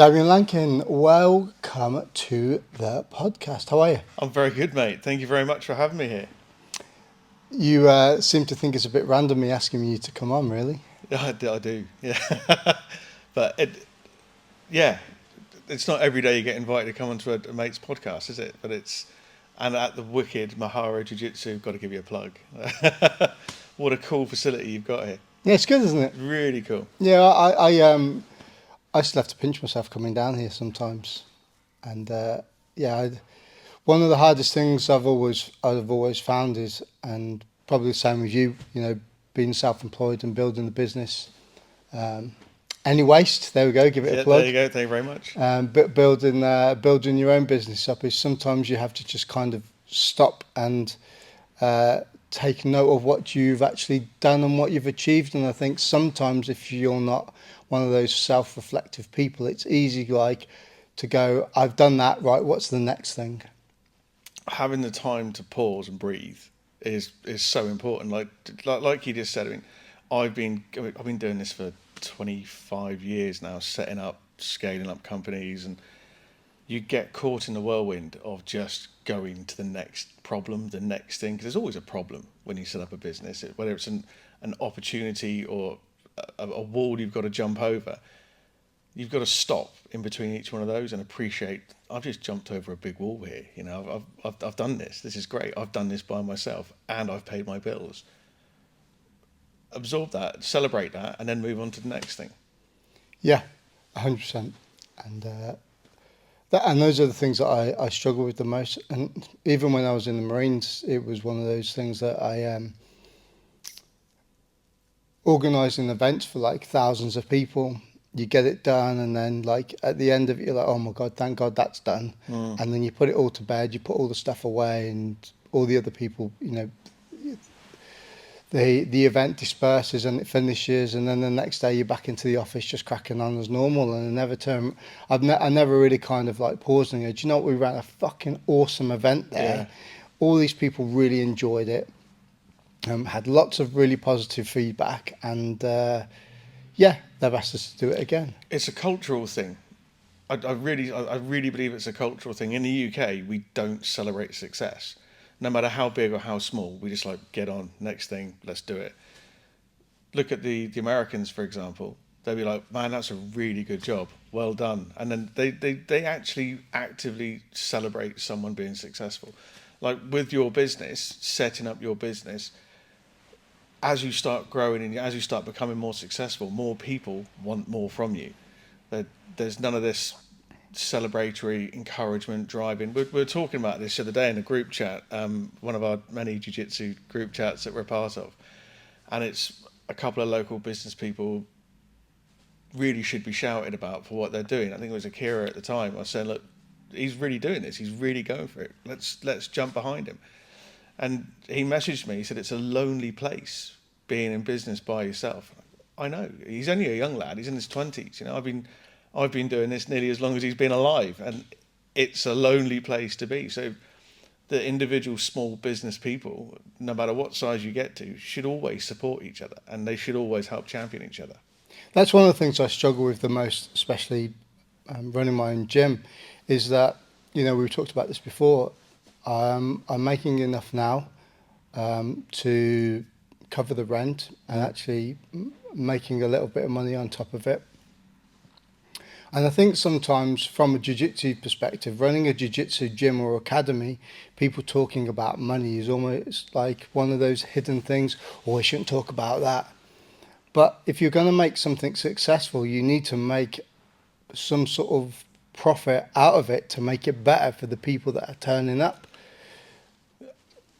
Damian Lambkin, welcome to the podcast. How are you? I'm very good, mate. Thank you very much for having me here. You seem to think it's a bit random me asking you to come on, really. Yeah, I do. Yeah, but yeah, it's not every day you get invited to come onto a mate's podcast, is it? But and at the wicked Mahara Jiu Jitsu, got to give you a plug. What a cool facility you've got here. Yeah, it's good, isn't it? Really cool. Yeah, I still have to pinch myself coming down here sometimes, and one of the hardest things I've always found is, and probably the same with you, being self-employed and building the business. Any waste? There we go. Give it a plug. There you go. Thank you very much. But building your own business up is sometimes you have to just kind of stop and take note of what you've actually done and what you've achieved. And I think sometimes if you're not one of those self-reflective people, it's easy to go, I've done that, right, what's the next thing? Having the time to pause and breathe is so important. Like you just said, I mean, I've been doing this for 25 years now, setting up, scaling up companies, and you get caught in the whirlwind of just going to the next problem, the next thing, because there's always a problem when you set up a business, whether it's an opportunity or a wall you've got to jump over. You've got to stop in between each one of those and appreciate, I've just jumped over a big wall here. I've done this. This is great. I've done this by myself and I've paid my bills. Absorb that, celebrate that, and then move on to the next thing. Yeah, 100%. And those are the things that I struggle with the most. And even when I was in the Marines, it was one of those things that I organising events for thousands of people. You get it done, and then at the end of it, you're like, oh my God, thank God that's done. And then you put it all to bed, you put all the stuff away, and all the other people, the event disperses and it finishes, and then the next day you're back into the office just cracking on as normal. And I never really kind of paused and go, do you know what, we ran a fucking awesome event there. Yeah. All these people really enjoyed it, had lots of really positive feedback, and they've asked us to do it again. It's a cultural thing. I really believe it's a cultural thing. In the UK, we don't celebrate success. No matter how big or how small, we just get on, next thing, let's do it. Look at the Americans, for example. They'll be like, man, that's a really good job, well done. And then they actually actively celebrate someone being successful. Like with your business, setting up your business, as you start growing and as you start becoming more successful, more people want more from you. There's none of this celebratory encouragement driving. We were talking about this the other day in a group chat, one of our many jiu-jitsu group chats that we're part of, and it's a couple of local business people really should be shouted about for what they're doing. I think it was Akira at the time. I was saying, look, he's really doing this, he's really going for it, let's jump behind him. And he messaged me, he said, it's a lonely place being in business by yourself. I know, he's only a young lad, he's in his 20s. I've been doing this nearly as long as he's been alive, and it's a lonely place to be. So the individual small business people, no matter what size you get to, should always support each other, and they should always help champion each other. That's one of the things I struggle with the most, especially running my own gym, is that, we've talked about this before, I'm making enough now to cover the rent and actually making a little bit of money on top of it. And I think sometimes from a jiu-jitsu perspective, running a jiu-jitsu gym or academy, people talking about money is almost like one of those hidden things, or we shouldn't talk about that. But if you're going to make something successful, you need to make some sort of profit out of it to make it better for the people that are turning up.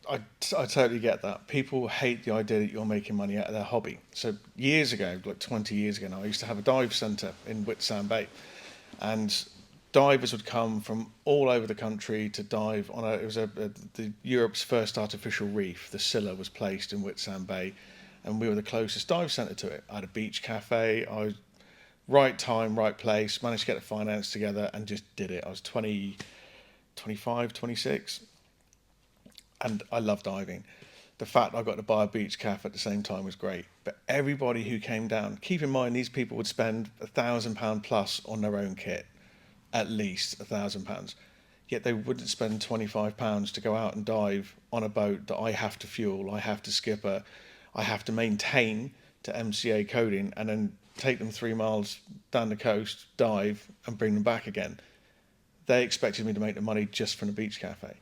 I totally get that. People hate the idea that you're making money out of their hobby. So years ago, 20 years ago now, I used to have a dive centre in Whitsand Bay, and divers would come from all over the country to dive on the Europe's first artificial reef. The Scylla was placed in Whitsand Bay, and we were the closest dive centre to it. I had a beach cafe. I was right time, right place, managed to get the finance together and just did it. I was 25, 26. And I love diving. The fact I got to buy a beach calf at the same time was great. But everybody who came down, keep in mind these people would spend £1,000 plus on their own kit, at least £1,000. Yet they wouldn't spend £25 to go out and dive on a boat that I have to fuel, I have to skipper, I have to maintain to MCA coding, and then take them 3 miles down the coast, dive, and bring them back again. They expected me to make the money just from the beach cafe.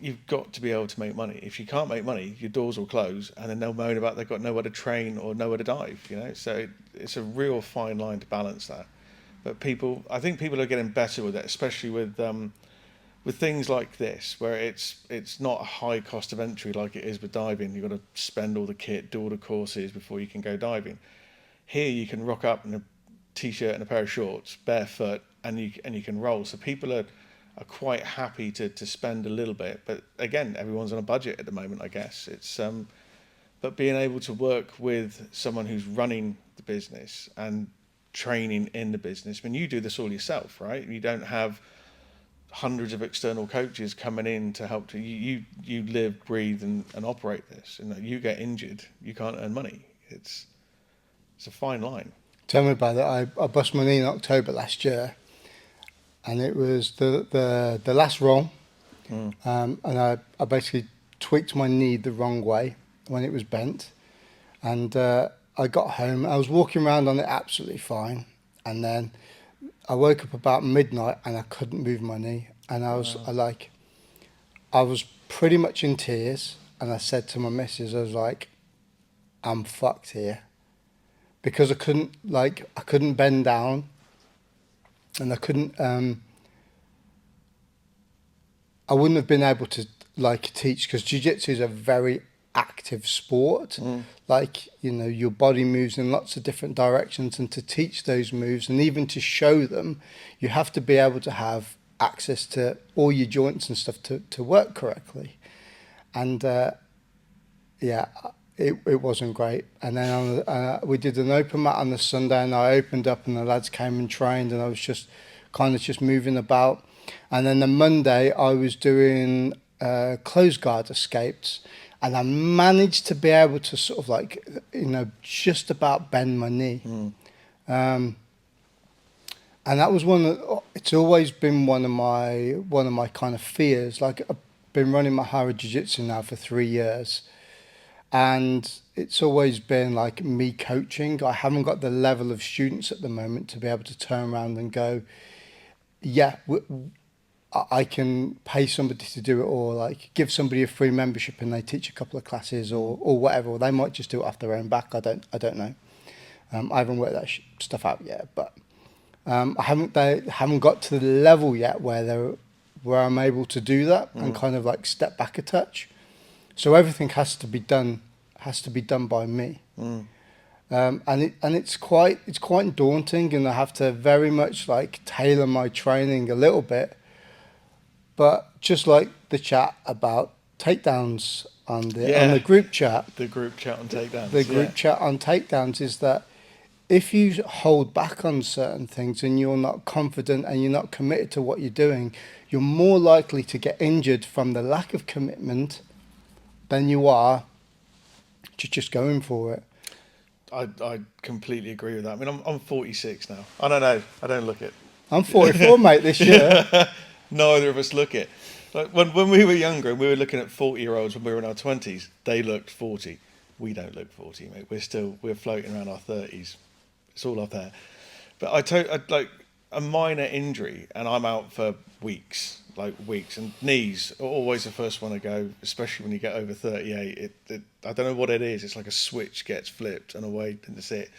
You've got to be able to make money. If you can't make money, your doors will close, and then they'll moan about they've got nowhere to train or nowhere to dive. So it's a real fine line to balance that. But I think people are getting better with it, especially with things like this, where it's not a high cost of entry like it is with diving. You've got to spend all the kit, do all the courses before you can go diving. Here you can rock up in a t-shirt and a pair of shorts, barefoot, and you can roll. So people are quite happy to spend a little bit. But again, everyone's on a budget at the moment, I guess. But being able to work with someone who's running the business and training in the business. I mean, you do this all yourself, right? You don't have hundreds of external coaches coming in to help you live, breathe, and operate this. And you get injured, you can't earn money. It's a fine line. Tell me about it. I bust my knee in October last year, and it was the last roll, and I basically tweaked my knee the wrong way when it was bent, and I got home. I was walking around on it absolutely fine, and then I woke up about midnight and I couldn't move my knee, and I was pretty much in tears, and I said to my missus, I was like, I'm fucked here, because I couldn't bend down, and I couldn't I wouldn't have been able to teach, because Jiu Jitsu is a very active sport. Your body moves in lots of different directions, and to teach those moves and even to show them, you have to be able to have access to all your joints and stuff to work correctly. And it wasn't great. And then we did an open mat on the Sunday, and I opened up and the lads came and trained, and I was just moving about. And then the Monday I was doing closed guard escapes, and I managed to be able to sort of just about bend my knee. And that was it's always been one of my kind of fears. Like, I've been running Mahara Jiu Jitsu now for 3 years, and it's always been like me coaching. I haven't got the level of students at the moment to be able to turn around and go, yeah, I can pay somebody to do it, or give somebody a free membership and they teach a couple of classes or whatever, or they might just do it off their own back. I don't know. I haven't worked that stuff out yet, but I haven't got to the level yet where I'm able to do that and kind of step back a touch. So everything has to be done by me. And it's quite daunting, and I have to very much tailor my training a little bit. But just like the chat about takedowns on the group chat. The group chat on takedowns. The group chat on takedowns is that if you hold back on certain things and you're not confident and you're not committed to what you're doing, you're more likely to get injured from the lack of commitment than you are to just going for it. I completely agree with that. I mean, I'm 46 now. I don't know. I don't look it. I'm 44, mate, this year. Neither of us look it. Like when we were younger and we were looking at 40-year-olds when we were in our 20s, they looked 40. We don't look 40, mate. We're floating around our 30s. It's all up there. But I a minor injury and I'm out for weeks. And knees are always the first one to go, especially when you get over 38. I don't know what it is. It's like a switch gets flipped and away, and that's it.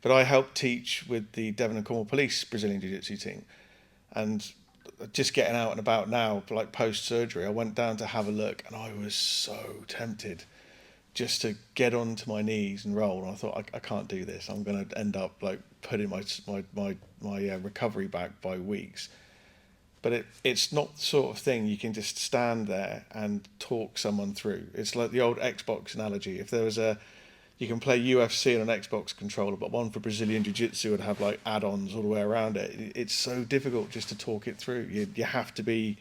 But I helped teach with the Devon and Cornwall Police Brazilian Jiu-Jitsu team, and just getting out and about now, post-surgery, I went down to have a look, and I was so tempted just to get onto my knees and roll. And I thought, I can't do this. I'm going to end up putting my recovery back by weeks. But it's not the sort of thing you can just stand there and talk someone through. It's like the old Xbox analogy. If there was you can play UFC on an Xbox controller, but one for Brazilian Jiu-Jitsu would have add-ons all the way around it. It's so difficult just to talk it through. You have to be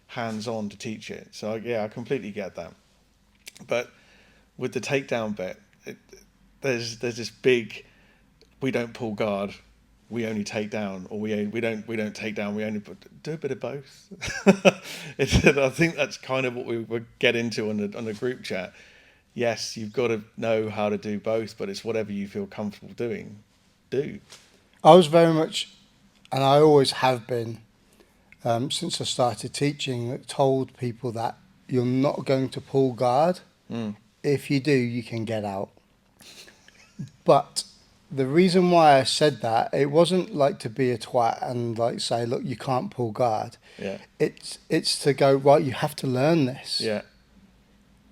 hands-on to teach it. So yeah, I completely get that. But with the takedown bit, there's this big, we don't pull guard, we only take down, or we don't take down, we only do a bit of both. I think that's kind of what we would get into on the group chat. Yes, you've got to know how to do both, but it's whatever you feel comfortable doing. Do. I was very much, and I always have been, since I started teaching, told people that you're not going to pull guard. If you do, you can get out. But the reason why I said that, it wasn't like to be a twat and like say, look, you can't pull guard. Yeah. It's to go, right, you have to learn this. Yeah.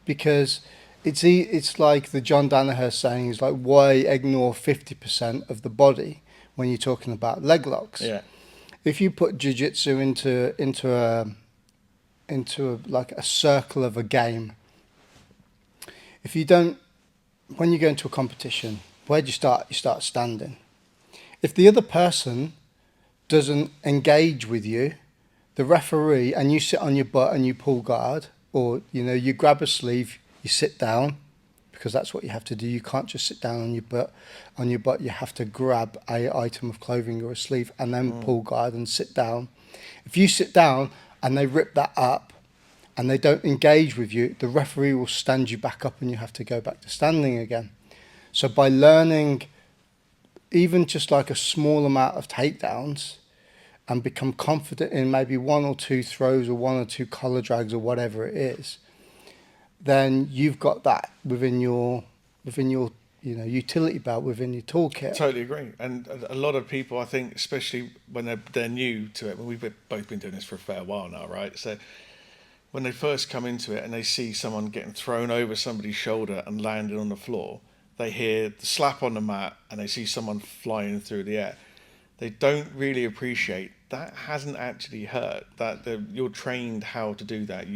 Because it's like the John Danaher saying is like, why ignore 50% of the body when you're talking about leg locks? Yeah. If you put Jiu Jitsu into a like a circle of a game, if you don't, when you go into a competition, where do you start? You start standing. If the other person doesn't engage with you, the referee, and you sit on your butt and you pull guard, or you grab a sleeve, you sit down, because that's what you have to do. You can't just sit down on your butt. You have to grab a item of clothing or a sleeve and then pull guard and sit down. If you sit down and they rip that up and they don't engage with you, the referee will stand you back up and you have to go back to standing again. So by learning even just like a small amount of takedowns and become confident in maybe one or two throws or one or two collar drags or whatever it is, then you've got that within your utility belt, within your toolkit. Totally agree. And a lot of people, I think, especially when they're new to it, we've both been doing this for a fair while now, right? So when they first come into it and they see someone getting thrown over somebody's shoulder and landing on the floor, they hear the slap on the mat and they see someone flying through the air. They don't really appreciate that hasn't actually hurt, that you're trained how to do that.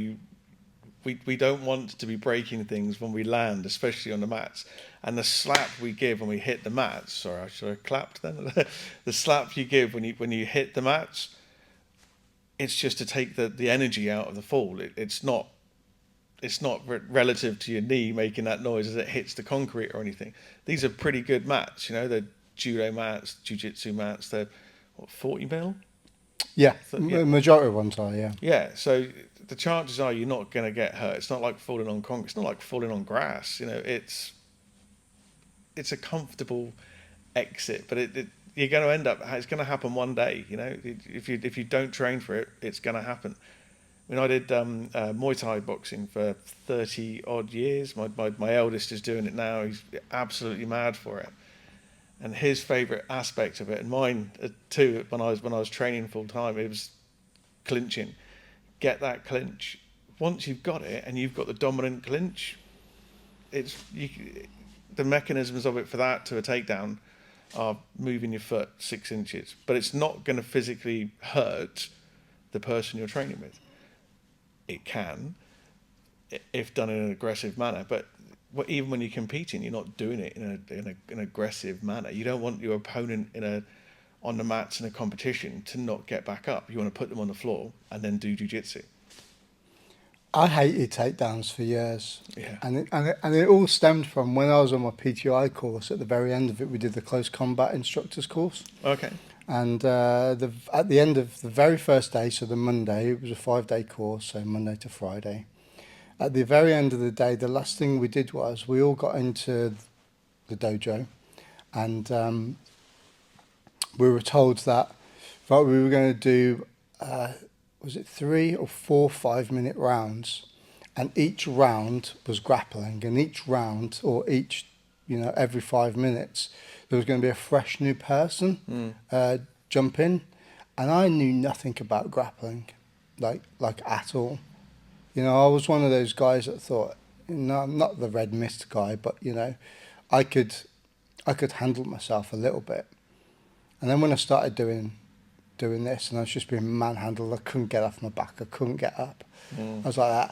We don't want to be breaking things when we land, especially on the mats. And the slap we give when we hit the mats, sorry, I should have clapped then. The slap you give when you hit the mats, it's just to take the energy out of the fall. It's not relative to your knee making that noise as it hits the concrete or anything. These are pretty good mats, they're judo mats, jiu-jitsu mats. They're 40 mil? Yeah, Yeah. majority of ones are, yeah. Yeah, so the chances are you're not going to get hurt. It's not like falling on concrete. It's not like falling on grass. It's a comfortable exit, but you're going to end up. It's going to happen one day. If you don't train for it, it's going to happen. I did Muay Thai boxing for 30 odd years. My eldest is doing it now. He's absolutely mad for it. And his favourite aspect of it, and mine too, when I was training full time, it was clinching. Get that clinch. Once you've got it and you've got the dominant clinch, the mechanisms of it for that to a takedown are moving your foot 6 inches, but it's not going to physically hurt the person you're training with. It can, if done in an aggressive manner, but even when you're competing, you're not doing it in an aggressive manner. You don't want your opponent on the mats in a competition to not get back up. You want to put them on the floor and then do jiu-jitsu. I hated takedowns for years. Yeah. And it all stemmed from when I was on my PTI course. At the very end of it, we did the close combat instructors course. Okay. And at the end of the very first day, so the Monday, it was a 5-day course, so Monday to Friday. At the very end of the day, the last thing we did was we all got into the dojo, and we were told that we were going to do, was it 3 or 4 5-minute rounds, and each round was grappling, and each round, or each, every 5 minutes, there was going to be a fresh new person jump in, and I knew nothing about grappling, like at all. I was one of those guys that thought, I'm not the red mist guy, but I could handle myself a little bit. And then when I started doing this, and I was just being manhandled, I couldn't get off my back, I couldn't get up. I was like,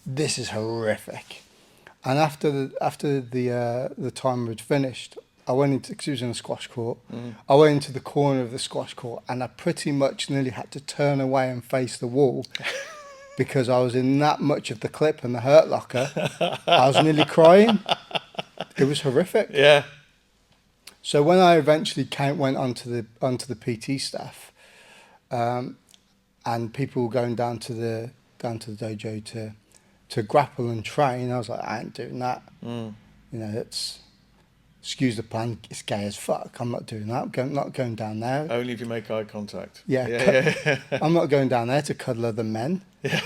this is horrific. And after the time had finished, I went into, because it was in a squash court, I went into the corner of the squash court, and I pretty much nearly had to turn away and face the wall because I was in that much of the clip and the hurt locker. I was nearly crying. It was horrific. Yeah. So when I eventually went onto the PT staff, and people were going down to the dojo to grapple and train, I was like, I ain't doing that. Mm. You know, it's, excuse the pun, it's gay as fuck. I'm not doing that. Not going down there. Only if you make eye contact. Yeah, Yeah. I'm not going down there to cuddle other men. Yeah.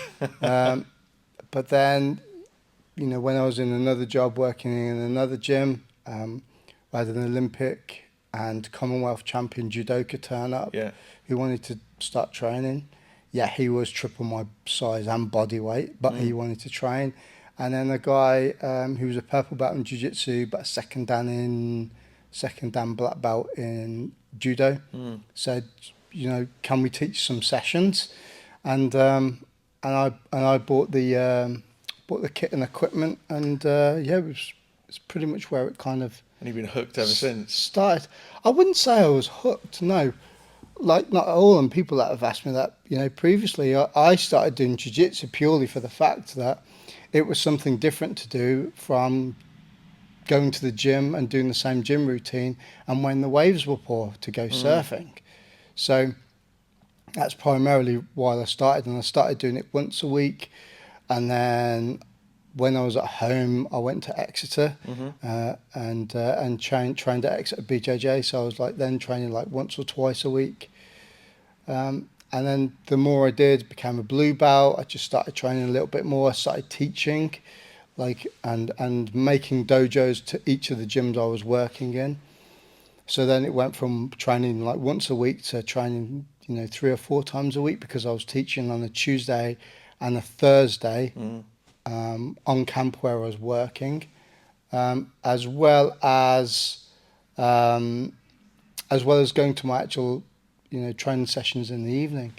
But then, you know, when I was in another job working in another gym, I had an Olympic and Commonwealth champion judoka turn up, Yeah. who wanted to start training. Yeah, he was triple my size and body weight, but he wanted to train. And then a guy who was a purple belt in Jiu Jitsu, but a second dan black belt in judo, said, you know, can we teach some sessions? And I bought the kit and equipment, and yeah, it's pretty much where it kind of And you've been hooked ever since. started. I wouldn't say I was hooked, no. Like, not at all. And people that have asked me that, you know, previously, I started doing jiu-jitsu purely for the fact that it was something different to do from going to the gym and doing the same gym routine, and when the waves were poor, to go surfing. So that's primarily why I started, and I started doing it once a week. And then when I was at home, I went to Exeter and trained at Exeter BJJ. So I was like then training like once or twice a week. And then the more I did, became a blue belt. I just started training a little bit more. I started teaching, like and making dojos to each of the gyms I was working in. So then it went from training like once a week to training, you know, 3 or 4 times a week, because I was teaching on a Tuesday and a Thursday on camp where I was working, as well as going to my actual, you know, training sessions in the evening.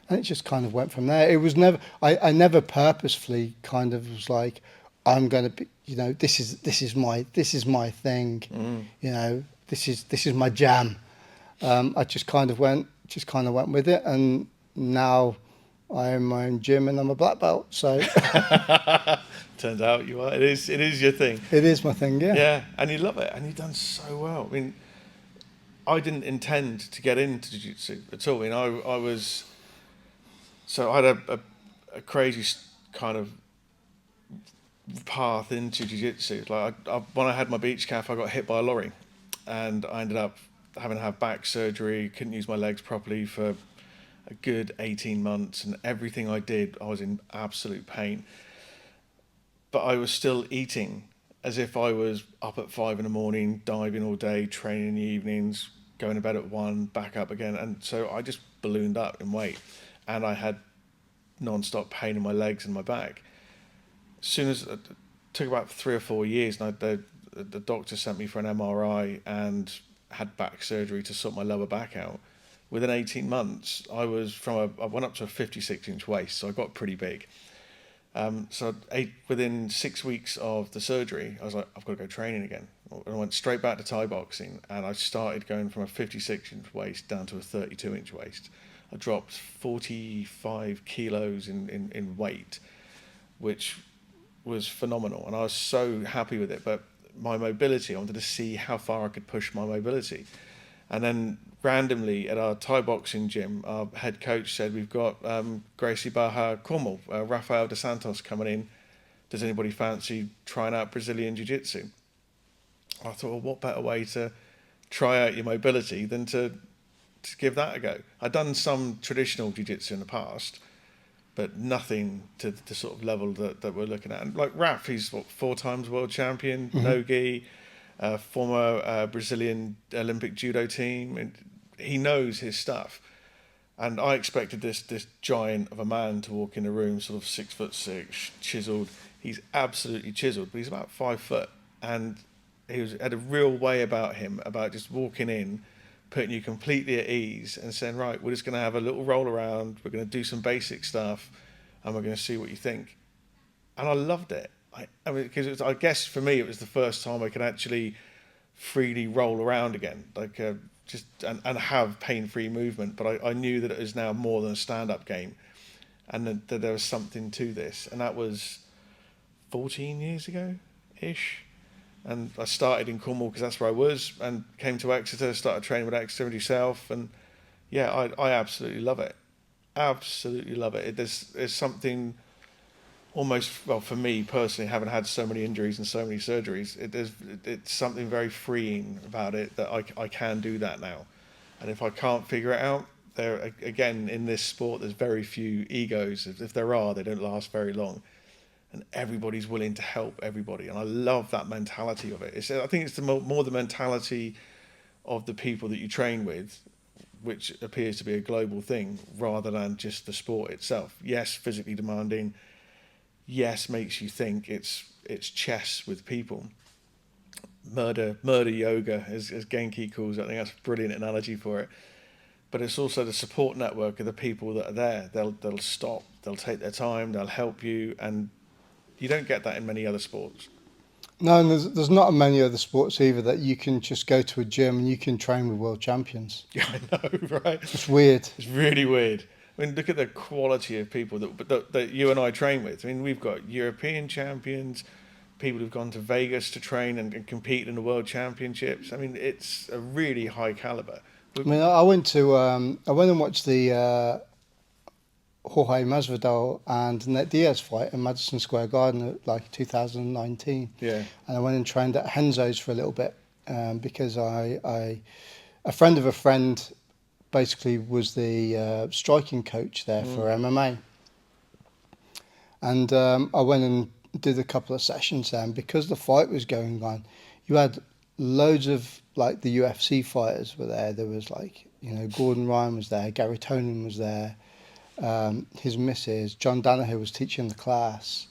And it just kind of went from there. It was never, I never purposefully kind of was like, I'm going to be, you know, this is my thing, you know, this is my jam. I just kind of went with it, and now I own my own gym and I'm a black belt. So Turns out you are. It is your thing. it is my thing, yeah. Yeah, and you love it, and you've done so well. I mean, I didn't intend to get into jiu-jitsu at all. I mean, I was, so I had a crazy kind of path into jiu-jitsu. Like when I had my beach calf, I got hit by a lorry, and I ended up having to have back surgery. Couldn't use my legs properly for a good 18 months, and everything I did, I was in absolute pain. But I was still eating as if I was up at 5 a.m, diving all day, training in the evenings, going to bed at 1, back up again. And so I just ballooned up in weight, and I had non-stop pain in my legs and my back. As soon as it took about 3 or 4 years, and the doctor sent me for an MRI and had back surgery to sort my lower back out. Within 18 months, I went up to a 56-inch waist, so I got pretty big. So within 6 weeks of the surgery, I was like, I've got to go training again. And I went straight back to Thai boxing, and I started going from a 56-inch waist down to a 32-inch waist. I dropped 45 kilos in weight, which was phenomenal, and I was so happy with it. But my mobility, I wanted to see how far I could push my mobility. And then randomly at our Thai boxing gym, our head coach said, we've got Gracie Barra Cornwall, Rafael dos Santos coming in. Does anybody fancy trying out Brazilian Jiu-Jitsu? I thought, well, what better way to try out your mobility than to give that a go? I'd done some traditional Jiu-Jitsu in the past, but nothing to the sort of level that we're looking at. And like Raf, he's 4 times world champion, no-gi, former Brazilian Olympic judo team, and he knows his stuff. And I expected this giant of a man to walk in the room, sort of 6'6", chiseled. He's absolutely chiseled, but he's about 5 foot, and he had a real way about him, about just walking in, putting you completely at ease, and saying, right, we're just going to have a little roll around, we're going to do some basic stuff, and we're going to see what you think. And I loved it. I mean, because I guess for me it was the first time I could actually freely roll around again, like and have pain-free movement. But I knew that it was now more than a stand-up game, and that there was something to this, and that was 14 years ago ish. And I started in Cornwall because that's where I was, and came to Exeter, started training with Exeter and yourself, and yeah, I absolutely love it. Absolutely love it. There's something almost, well, for me personally, having had so many injuries and so many surgeries, it's something very freeing about it that I can do that now. And if I can't figure it out, there again in this sport, there's very few egos. If there are, they don't last very long, and everybody's willing to help everybody. And I love that mentality of it. I think it's more the mentality of the people that you train with, which appears to be a global thing, rather than just the sport itself. Yes, physically demanding. Yes, makes you think. It's chess with people. Murder yoga, as Genki calls it. I think that's a brilliant analogy for it. But it's also the support network of the people that are there. They'll stop. They'll take their time. They'll help you, and you don't get that in many other sports. No, and there's not many other sports either that you can just go to a gym and you can train with world champions. Yeah, I know, right? It's weird. It's really weird. I mean, look at the quality of people that you and I train with. I mean, we've got European champions, people who've gone to Vegas to train and compete in the world championships. I mean, it's a really high caliber. I mean, I went and watched the Jorge Masvidal and Nate Diaz fight in Madison Square Garden at like 2019. Yeah. And I went and trained at Henzo's for a little bit because a friend of a friend basically was the striking coach there for MMA. And I went and did a couple of sessions there, and because the fight was going on, you had loads of like the UFC fighters were there. There was like, Gordon Ryan was there, Gary Tonin was there, his missus, John Danaher was teaching the class.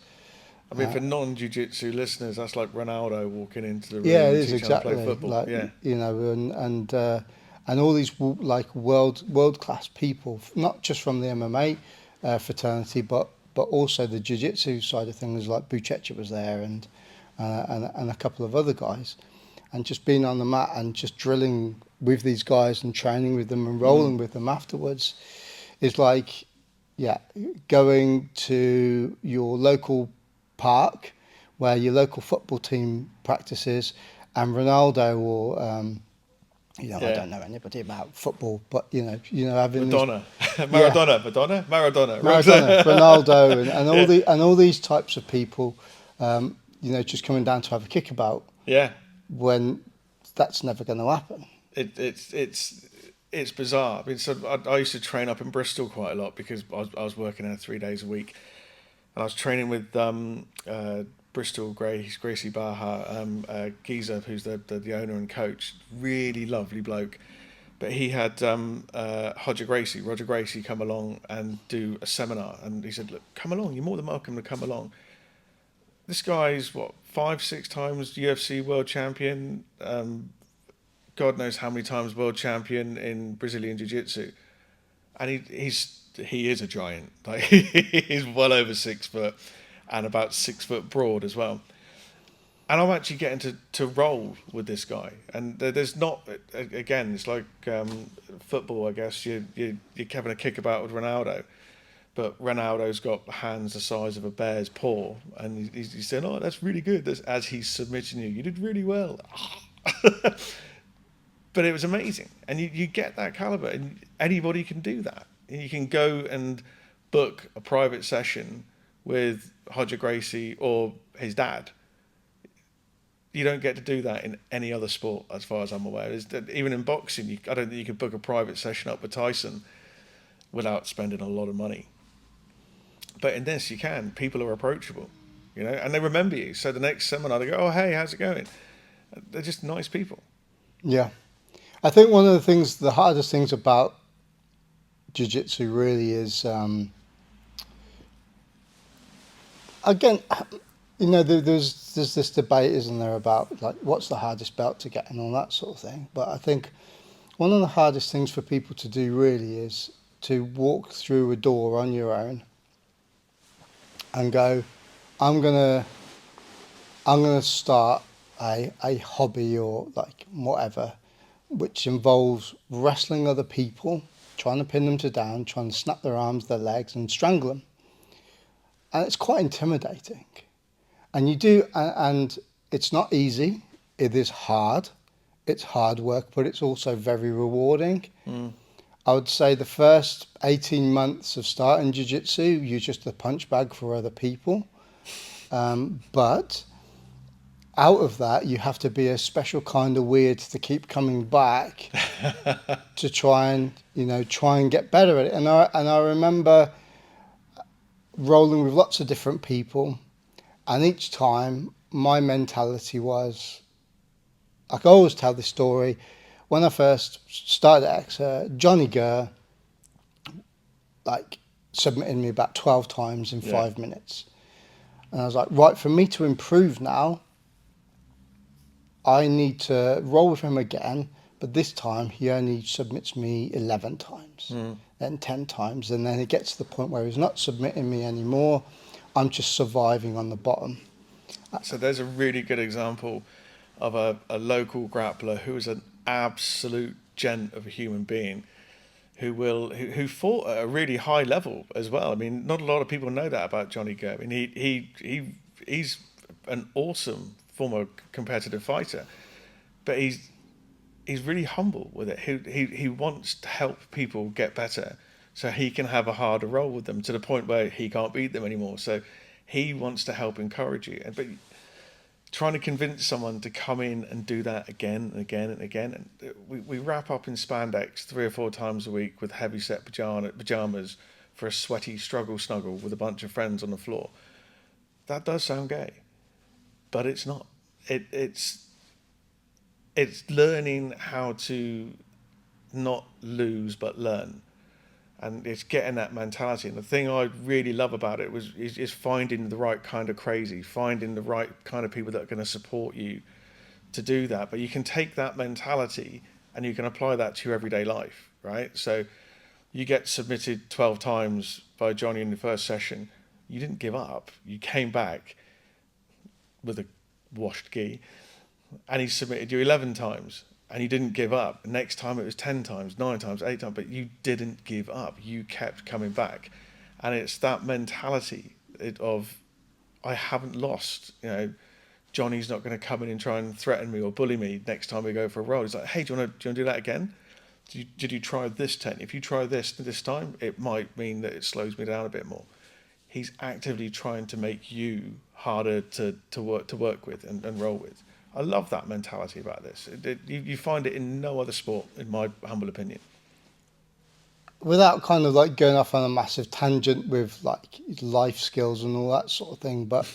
I mean, for non-jiu-jitsu listeners, that's like Ronaldo walking into the room Yeah, it and is teaching how to exactly play football. like Yeah. and all these like world class people, not just from the MMA fraternity, but also the jiu-jitsu side of things. Like Buchecha was there, and a couple of other guys, and just being on the mat and just drilling with these guys and training with them and rolling with them afterwards is like, yeah, going to your local park where your local football team practices, and Ronaldo or I don't know anybody about football, but having Madonna, Maradona, Ronaldo, and all Yeah. all these types of people, just coming down to have a kickabout Yeah. when that's never going to happen. It's bizarre. I mean, so I used to train up in Bristol quite a lot because I was working there 3 days a week, and I was training with Bristol Gracie Baha, Giza, who's the owner and coach, really lovely bloke. But he had Roger Gracie come along and do a seminar, and he said, "Look, come along. You're more than welcome to come along." This guy's 5-6 times UFC world champion. God knows how many times world champion in Brazilian Jiu-Jitsu, and he is a giant. Like he's well over 6 foot, and about 6 foot broad as well. And I'm actually getting to roll with this guy, and there's not, again, it's like football. I guess you're having a kickabout with Ronaldo, but Ronaldo's got hands the size of a bear's paw, and he's saying, "Oh, that's really good." That's as he's submitting you. You did really well. But it was amazing, and you get that caliber, and anybody can do that. And you can go and book a private session with Roger Gracie or his dad. You don't get to do that in any other sport, as far as I'm aware. Even in boxing, I don't think you can book a private session up with Tyson without spending a lot of money. But in this, you can. People are approachable, and they remember you. So the next seminar, they go, "Oh, hey, how's it going?" They're just nice people. Yeah. I think one of the hardest things about jiu-jitsu really is, again, there's this debate, isn't there, about like what's the hardest belt to get and all that sort of thing. But I think one of the hardest things for people to do really is to walk through a door on your own and go, I'm gonna start a hobby or like whatever, which involves wrestling other people, trying to pin them down, trying to snap their arms, their legs, and strangle them. and it's quite intimidating. And you do, and it's not easy. It is hard. It's hard work, but it's also very rewarding. I would say the first 18 months of starting jiu-jitsu, you're just a punch bag for other people. But out of that, you have to be a special kind of weird to keep coming back to try and get better at it. And I remember rolling with lots of different people, and each time my mentality was, like I always tell this story, when I first started at Exeter, Johnny Gurr like submitted me about 12 times in 5 minutes. And I was like, right, for me to improve now, I need to roll with him again, but this time he only submits me 11 times, then 10 times, and then it gets to the point where he's not submitting me anymore. I'm just surviving on the bottom. So there's a really good example of a local grappler who is an absolute gent of a human being, who fought at a really high level as well. I mean, not a lot of people know that about Johnny Gurr. I mean, he's an awesome former competitive fighter, but he's really humble with it. He wants to help people get better, so he can have a harder role with them to the point where he can't beat them anymore. So he wants to help encourage you, but trying to convince someone to come in and do that again and again and again. And we wrap up in spandex 3 or 4 times a week with heavy set pajamas for a sweaty struggle snuggle with a bunch of friends on the floor. That does sound gay, but it's not. It's learning how to not lose but learn. And it's getting that mentality. And the thing I really love about it is finding the right kind of crazy, finding the right kind of people that are going to support you to do that. But you can take that mentality and you can apply that to your everyday life, right? So you get submitted 12 times by Johnny in the first session. You didn't give up. You came back with a washed gi, and he submitted you 11 times. And you didn't give up. Next time it was 10 times, 9 times, 8 times, but you didn't give up. You kept coming back. And it's that mentality of, I haven't lost. Johnny's not going to come in and try and threaten me or bully me next time we go for a roll. He's like, hey, do you want to do that again? Did you try this technique? If you try this time, it might mean that it slows me down a bit more. He's actively trying to make you harder to work with and roll with. I love that mentality about this. You find it in no other sport, in my humble opinion. Without kind of like going off on a massive tangent with like life skills and all that sort of thing, but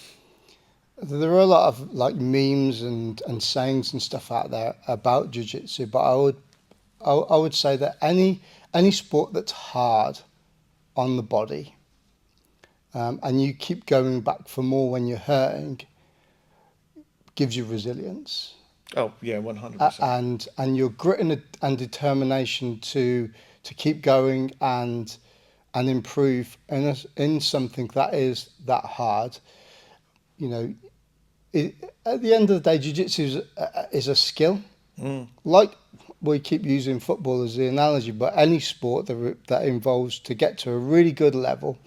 there are a lot of like memes and sayings and stuff out there about jiu-jitsu, but I would say that any sport that's hard on the body, and you keep going back for more when you're hurting, gives you resilience. Oh yeah, 100%. And your grit and determination to keep going and improve in something that is that hard. At the end of the day, jiu-jitsu is a skill. Like we keep using football as the analogy, but any sport that involves, to get to a really good level,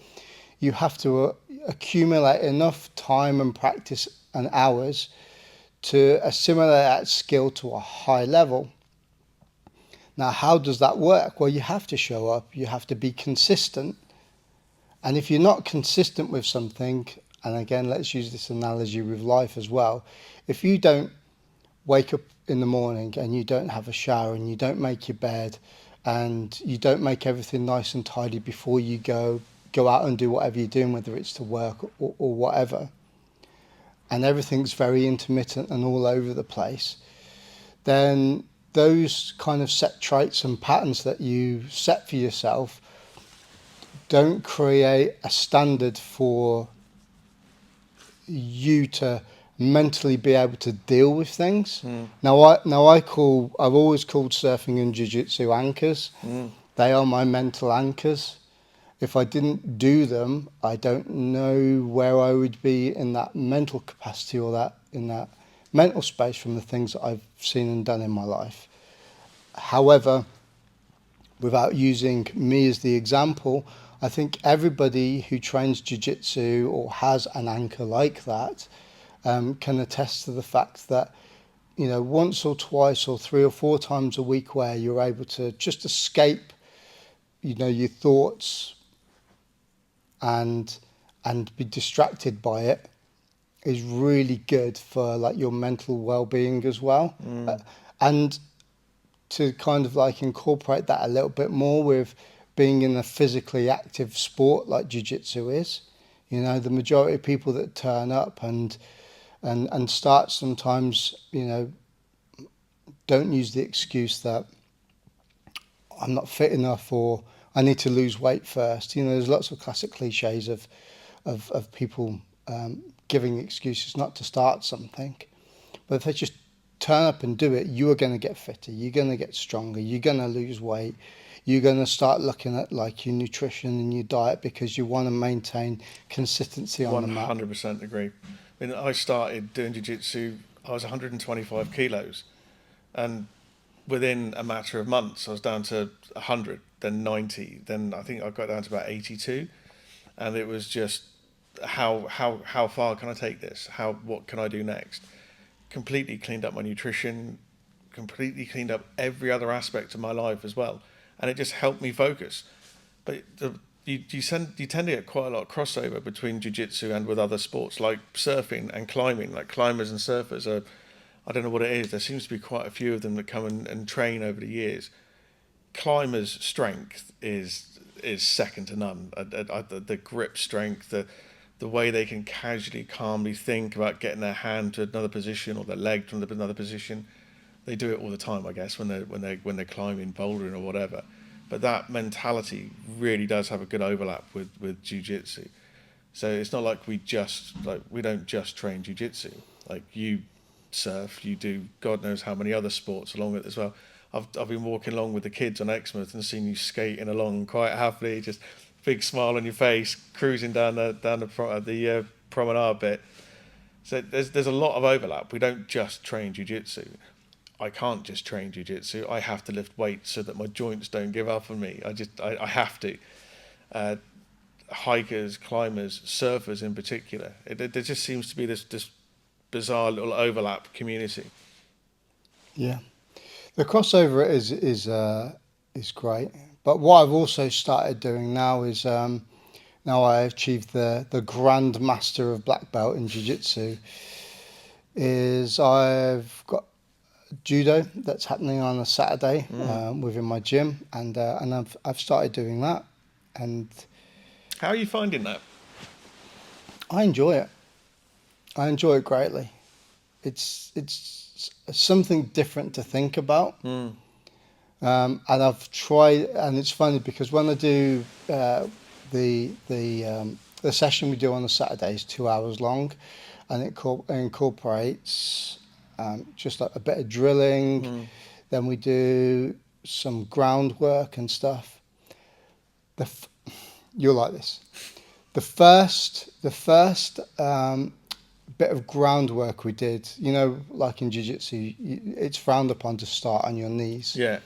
you have to accumulate enough time and practice and hours to assimilate that skill to a high level. Now, how does that work? Well, you have to show up, you have to be consistent. And if you're not consistent with something, and again, let's use this analogy with life as well, if you don't wake up in the morning and you don't have a shower and you don't make your bed and you don't make everything nice and tidy before you go out and do whatever you're doing, whether it's to work or whatever, and everything's very intermittent and all over the place, then those kind of set traits and patterns that you set for yourself don't create a standard for you to mentally be able to deal with things. Now I've always called surfing and jiu-jitsu anchors. They are my mental anchors. If I didn't do them, I don't know where I would be in that mental capacity or in that mental space from the things that I've seen and done in my life. However, without using me as the example, I think everybody who trains jiu-jitsu or has an anchor like that can attest to the fact that, you know, once or twice or 3 or 4 times a week where you're able to just escape, you know, your thoughts and be distracted by it is really good for like your mental well-being as well. And to kind of like incorporate that a little bit more with being in a physically active sport like jiu-jitsu is, you know, the majority of people that turn up and start sometimes, you know, don't use the excuse that I'm not fit enough or I need to lose weight first. You know, there's lots of classic cliches of people giving excuses not to start something. But if they just turn up and do it, you are going to get fitter, you're going to get stronger, you're going to lose weight, you're going to start looking at like your nutrition and your diet because you want to maintain consistency on the mat. 100% agree. I mean, I started doing jiu-jitsu, I was 125 kilos. And within a matter of months, I was down to 100, then 90, then I think I got down to about 82. And it was just, how far can I take this? What can I do next? Completely cleaned up my nutrition, completely cleaned up every other aspect of my life as well. And it just helped me focus. But you tend to get quite a lot of crossover between jiu-jitsu and with other sports like surfing and climbing. Like climbers and surfers are, I don't know what it is, there seems to be quite a few of them that come and train over the years. Climbers' strength is second to none. The grip strength, the way they can casually, calmly think about getting their hand to another position or their leg to another position. They do it all the time, I guess, when they're climbing, bouldering or whatever. But that mentality really does have a good overlap with jiu-jitsu. So it's not like we don't just train jiu-jitsu. Like you surf, you do God knows how many other sports along with it as well. I've been walking along with the kids on Exmouth and seen you skating along quite happily, just big smile on your face, cruising down the promenade bit. So there's a lot of overlap. We don't just train jiu-jitsu. I can't just train jiu-jitsu. I have to lift weights so that my joints don't give up on me. I have to. Hikers, climbers, surfers in particular. There just seems to be this bizarre little overlap community. Yeah, the crossover is great. But what I've also started doing now is now I achieved the Grand Master of Black Belt in Jiu-Jitsu. Is I've got judo that's happening on a Saturday within my gym, and I've started doing that, and How are you finding that? I enjoy it. I enjoy it greatly. It's something different to think about. And I've tried, and it's funny because when I do the session we do on a Saturday is 2 hours long, and it incorporates just like a bit of drilling. Then we do some groundwork and stuff. You'll like this. The first bit of groundwork we did, you know, like in jiu-jitsu, it's frowned upon to start on your knees. Yeah.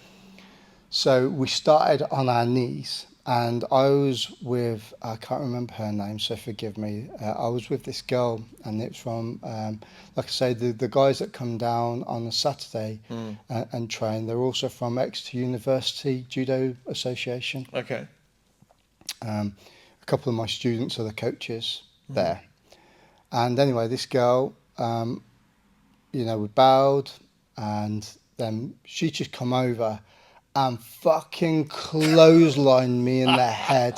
So we started on our knees, and I was with, I can't remember her name, so forgive me. I was with this girl, and it's from, like I say, the guys that come down on a Saturday and train, they're also from Exeter University Judo Association. Okay. A couple of my students are the coaches there. And anyway, this girl, you know, we bowed, and then she just come over and fucking clotheslined me in the head.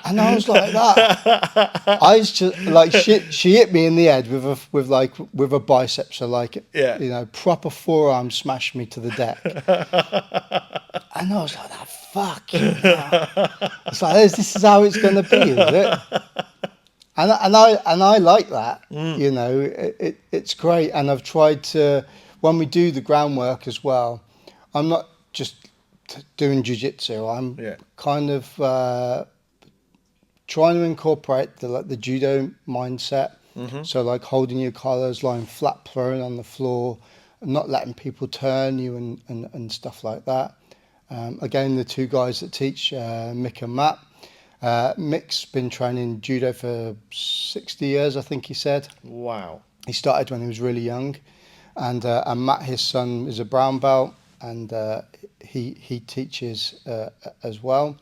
And I was like that. I was just like, she hit me in the head with a bicep, so like, Yeah. you know, proper forearm smashed me to the deck. And I was like, that fuck you now. It's like, this is how it's going to be, is it? And I like that, you know, it's great. And I've tried to, when we do the groundwork as well, I'm not just doing jiu-jitsu. I'm kind of trying to incorporate the judo mindset. So like holding your collars, lying flat prone on the floor, not letting people turn you and stuff like that. Again, the two guys that teach, Mick and Matt, Mick's been training judo for 60 years, I think he said. Wow. He started when he was really young, and Matt, his son, is a brown belt, and he teaches as well.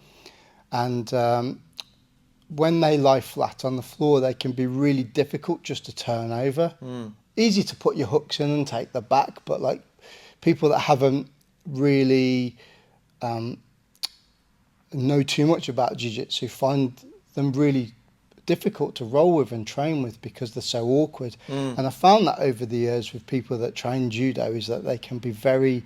And when they lie flat on the floor, they can be really difficult just to turn over. Easy to put your hooks in and take the back, but like people that haven't really know too much about jiu-jitsu find them really difficult to roll with and train with because they're so awkward. And I found that over the years with people that train judo is that they can be very,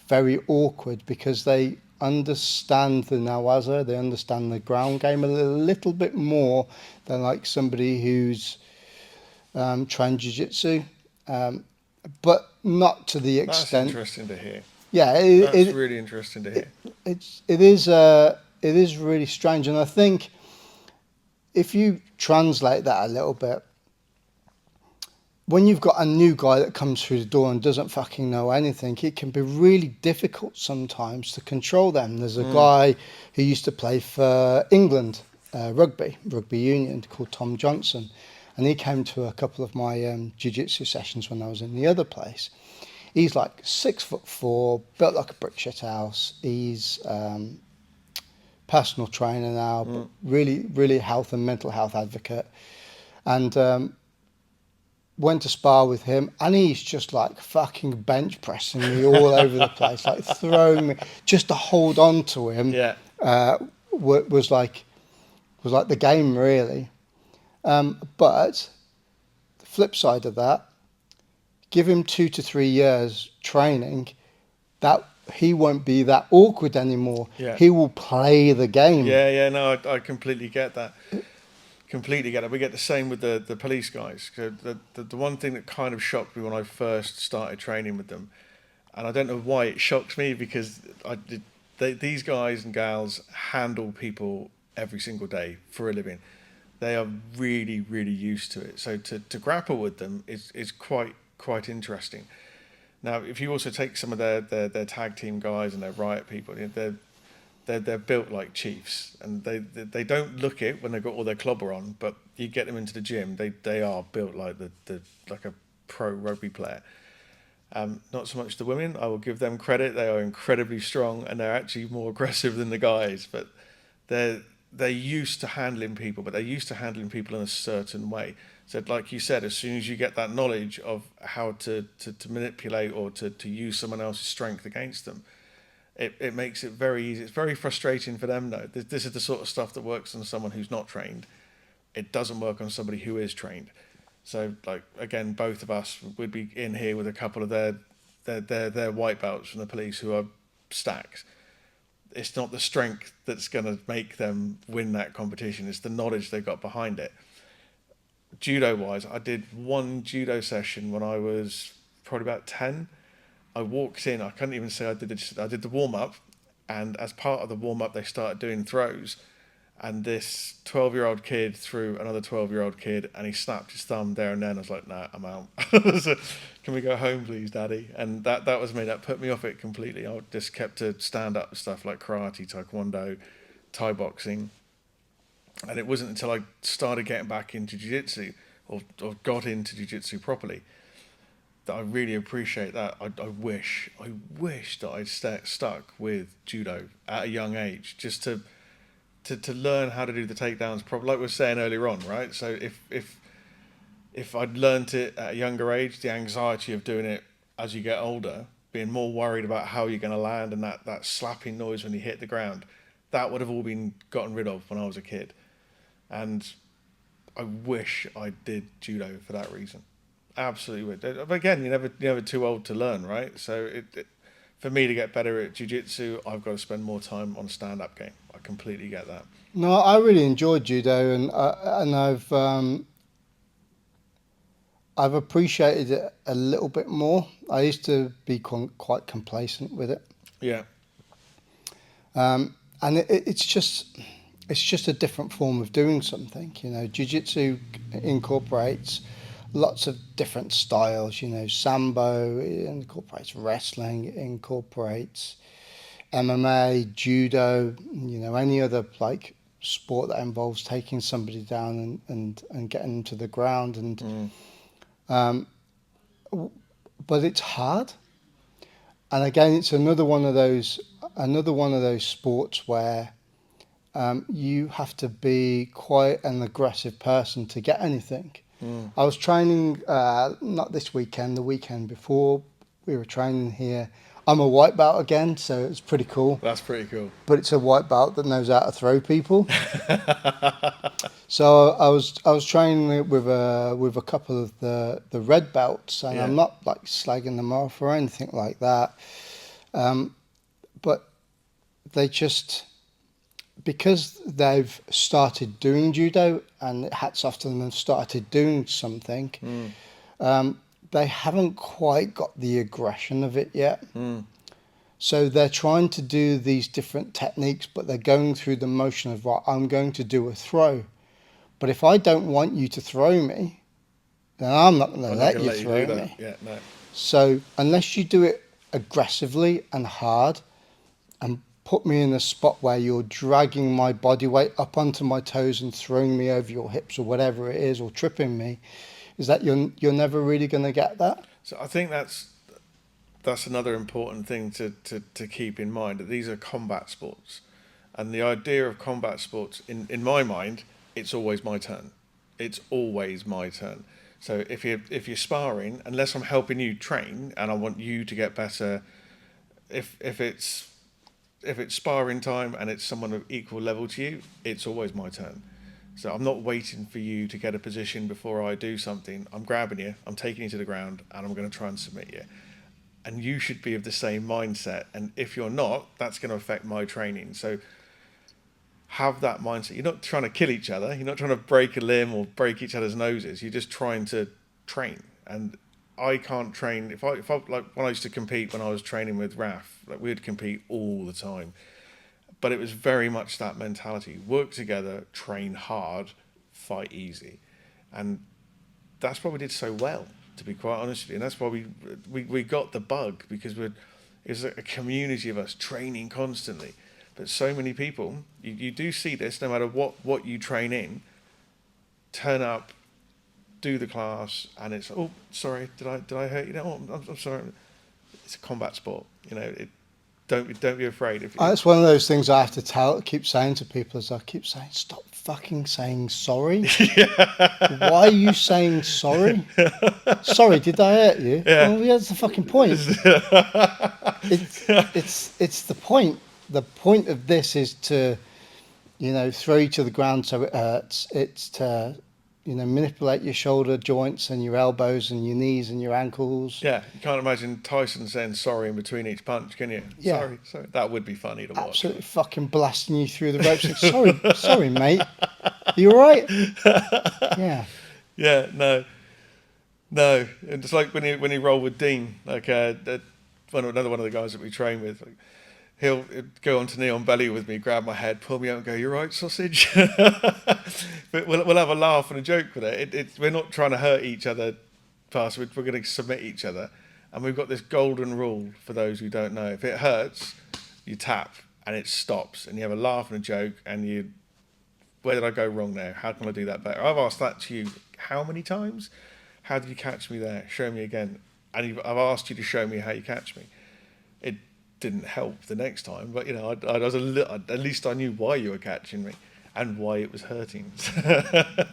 very awkward because they understand the nawaza, they understand the ground game a little bit more than like somebody who's trained jiu-jitsu, but not to the That's extent. interesting to hear. Yeah, That's really interesting to hear. it is really strange, and I think if you translate that a little bit, when you've got a new guy that comes through the door and doesn't fucking know anything, it can be really difficult sometimes to control them. There's a guy who used to play for England rugby union called Tom Johnson, and he came to a couple of my jiu-jitsu sessions when I was in the other place. He's like 6'4", built like a brick shit house. He's personal trainer now, but really, really health and mental health advocate. And went to spar with him, and he's just like fucking bench pressing me all over the place, like throwing me just to hold on to him. Yeah. Was like the game really. But the flip side of that, give him 2 to 3 years training, that he won't be that awkward anymore. Yeah. He will play the game. Yeah, no, I completely get that. Completely get it. We get the same with the police guys. The one thing that kind of shocked me when I first started training with them, and I don't know why it shocks me because these guys and gals handle people every single day for a living. They are really, really used to it. So to grapple with them is quite interesting. Now, if you also take some of their tag team guys and their riot people, they're built like chiefs, and they don't look it when they've got all their clobber on. But you get them into the gym, they are built like like a pro rugby player. Not so much the women. I will give them credit. They are incredibly strong, and they're actually more aggressive than the guys. But they're used to handling people, but they're used to handling people in a certain way. So like you said, as soon as you get that knowledge of how to manipulate or to use someone else's strength against them, it makes it very easy. It's very frustrating for them though. This is the sort of stuff that works on someone who's not trained. It doesn't work on somebody who is trained. So like again, both of us would be in here with a couple of their white belts from the police who are stacks. It's not the strength that's going to make them win that competition. It's the knowledge they got behind it. Judo-wise, I did one judo session when I was probably about 10. I walked in, I couldn't even say I did the warm-up, and as part of the warm-up, they started doing throws. And this 12-year-old kid threw another 12-year-old kid, and he snapped his thumb there and then. I was like, nah, I'm out. So, can we go home, please, Daddy? And that was me. That put me off it completely. I just kept to stand-up stuff like karate, taekwondo, Thai boxing. And it wasn't until I started getting back into jiu-jitsu or got into jiu-jitsu properly that I really appreciate that. I wish that I'd stuck with judo at a young age just to learn how to do the takedowns properly, like we were saying earlier on, right? So if I'd learnt it at a younger age, the anxiety of doing it as you get older, being more worried about how you're going to land and that slapping noise when you hit the ground, that would have all been gotten rid of when I was a kid. And I wish I did judo for that reason. Absolutely would. But again, you're never too old to learn, right? So for me to get better at jiu-jitsu, I've got to spend more time on a stand-up game. I completely get that. No, I really enjoyed judo, and I've appreciated it a little bit more. I used to be quite complacent with it. Yeah. And it's just a different form of doing something. You know, jiu-jitsu incorporates lots of different styles. You know, sambo incorporates wrestling, it incorporates MMA, judo. You know, any other like sport that involves taking somebody down and getting them to the ground, and but it's hard. And again, it's another one of those sports where you have to be quite an aggressive person to get anything. I was training not this weekend, the weekend before. We were training here. I'm a white belt again, so it's pretty cool. That's pretty cool. But it's a white belt that knows how to throw people. So I was training with a couple of the red belts, and I'm not like slagging them off or anything like that. But they just, because they've started doing judo, and hats off to them, and started doing something. They haven't quite got the aggression of it yet. So they're trying to do these different techniques, but they're going through the motion of, right, I'm going to do a throw. But if I don't want you to throw me, then I'm not going to let you throw me. Yeah, no. So unless you do it aggressively and hard and put me in a spot where you're dragging my body weight up onto my toes and throwing me over your hips or whatever it is, or tripping me, is that you're never really going to get that. So I think that's another important thing to keep in mind, that these are combat sports. And the idea of combat sports, in my mind, it's always my turn. It's always my turn. So if you're sparring, unless I'm helping you train and I want you to get better, if it's sparring time and it's someone of equal level to you, it's always my turn. So I'm not waiting for you to get a position before I do something. I'm grabbing you, I'm taking you to the ground, and I'm going to try and submit you. And you should be of the same mindset. And if you're not, that's going to affect my training. So have that mindset. You're not trying to kill each other. You're not trying to break a limb or break each other's noses. You're just trying to train. And I can't train. If I like, when I used to compete, when I was training with Raf, like, we would compete all the time. But it was very much that mentality: work together, train hard, fight easy. And that's why we did so well, to be quite honest with you. And that's why we got the bug, because it was a community of us training constantly. But so many people, you do see this, no matter what you train in, turn up, do the class, and it's, oh, sorry, did I hurt you? No, I'm sorry. It's a combat sport, Don't be afraid. It's one of those things I have to keep saying to people, as I keep saying, stop fucking saying sorry. Why are you saying sorry? Sorry, did I hurt you? Yeah. Well, that's the fucking point. It's the point. The point of this is to, throw you to the ground so it hurts. It's to, manipulate your shoulder joints and your elbows and your knees and your ankles. Yeah, you can't imagine Tyson saying sorry in between each punch, can you? Yeah. Sorry. That would be funny to watch. Absolutely fucking blasting you through the ropes. Like, sorry, mate. Are you all right? Yeah. Yeah, no. It's like when he rolled with Dean, like another one of the guys that we train with. Like, he'll go onto knee on belly with me, grab my head, pull me out, and go, "You're right, sausage." But we'll have a laugh and a joke with it. We're not trying to hurt each other, we're going to submit each other, and we've got this golden rule for those who don't know: if it hurts, you tap and it stops, and you have a laugh and a joke, and where did I go wrong there? How can I do that better? I've asked that to you how many times? How did you catch me there? Show me again. And I've asked you to show me how you catch me. It didn't help the next time, but I was at least I knew why you were catching me and why it was hurting.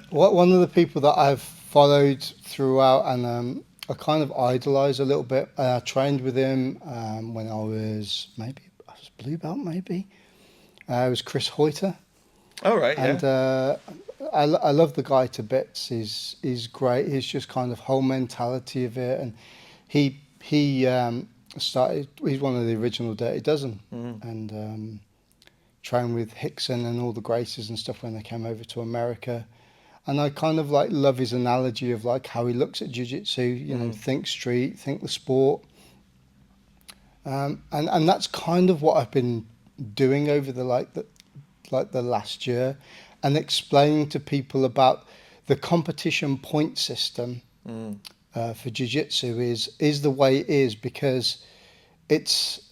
One of the people that I've followed throughout, and I kind of idolise a little bit. I trained with him when I was blue belt, maybe. It was Chris Hoyter. All right, and yeah. I love the guy to bits. He's great. He's just kind of whole mentality of it, and he started. He's one of the original Dirty Dozen, and trained with Hickson and all the Gracies and stuff when they came over to America. And I kind of love his analogy of how he looks at jiu-jitsu. Think street, think the sport, and that's kind of what I've been doing over the last year, and explaining to people about the competition point system for jiu-jitsu is the way it is, because it's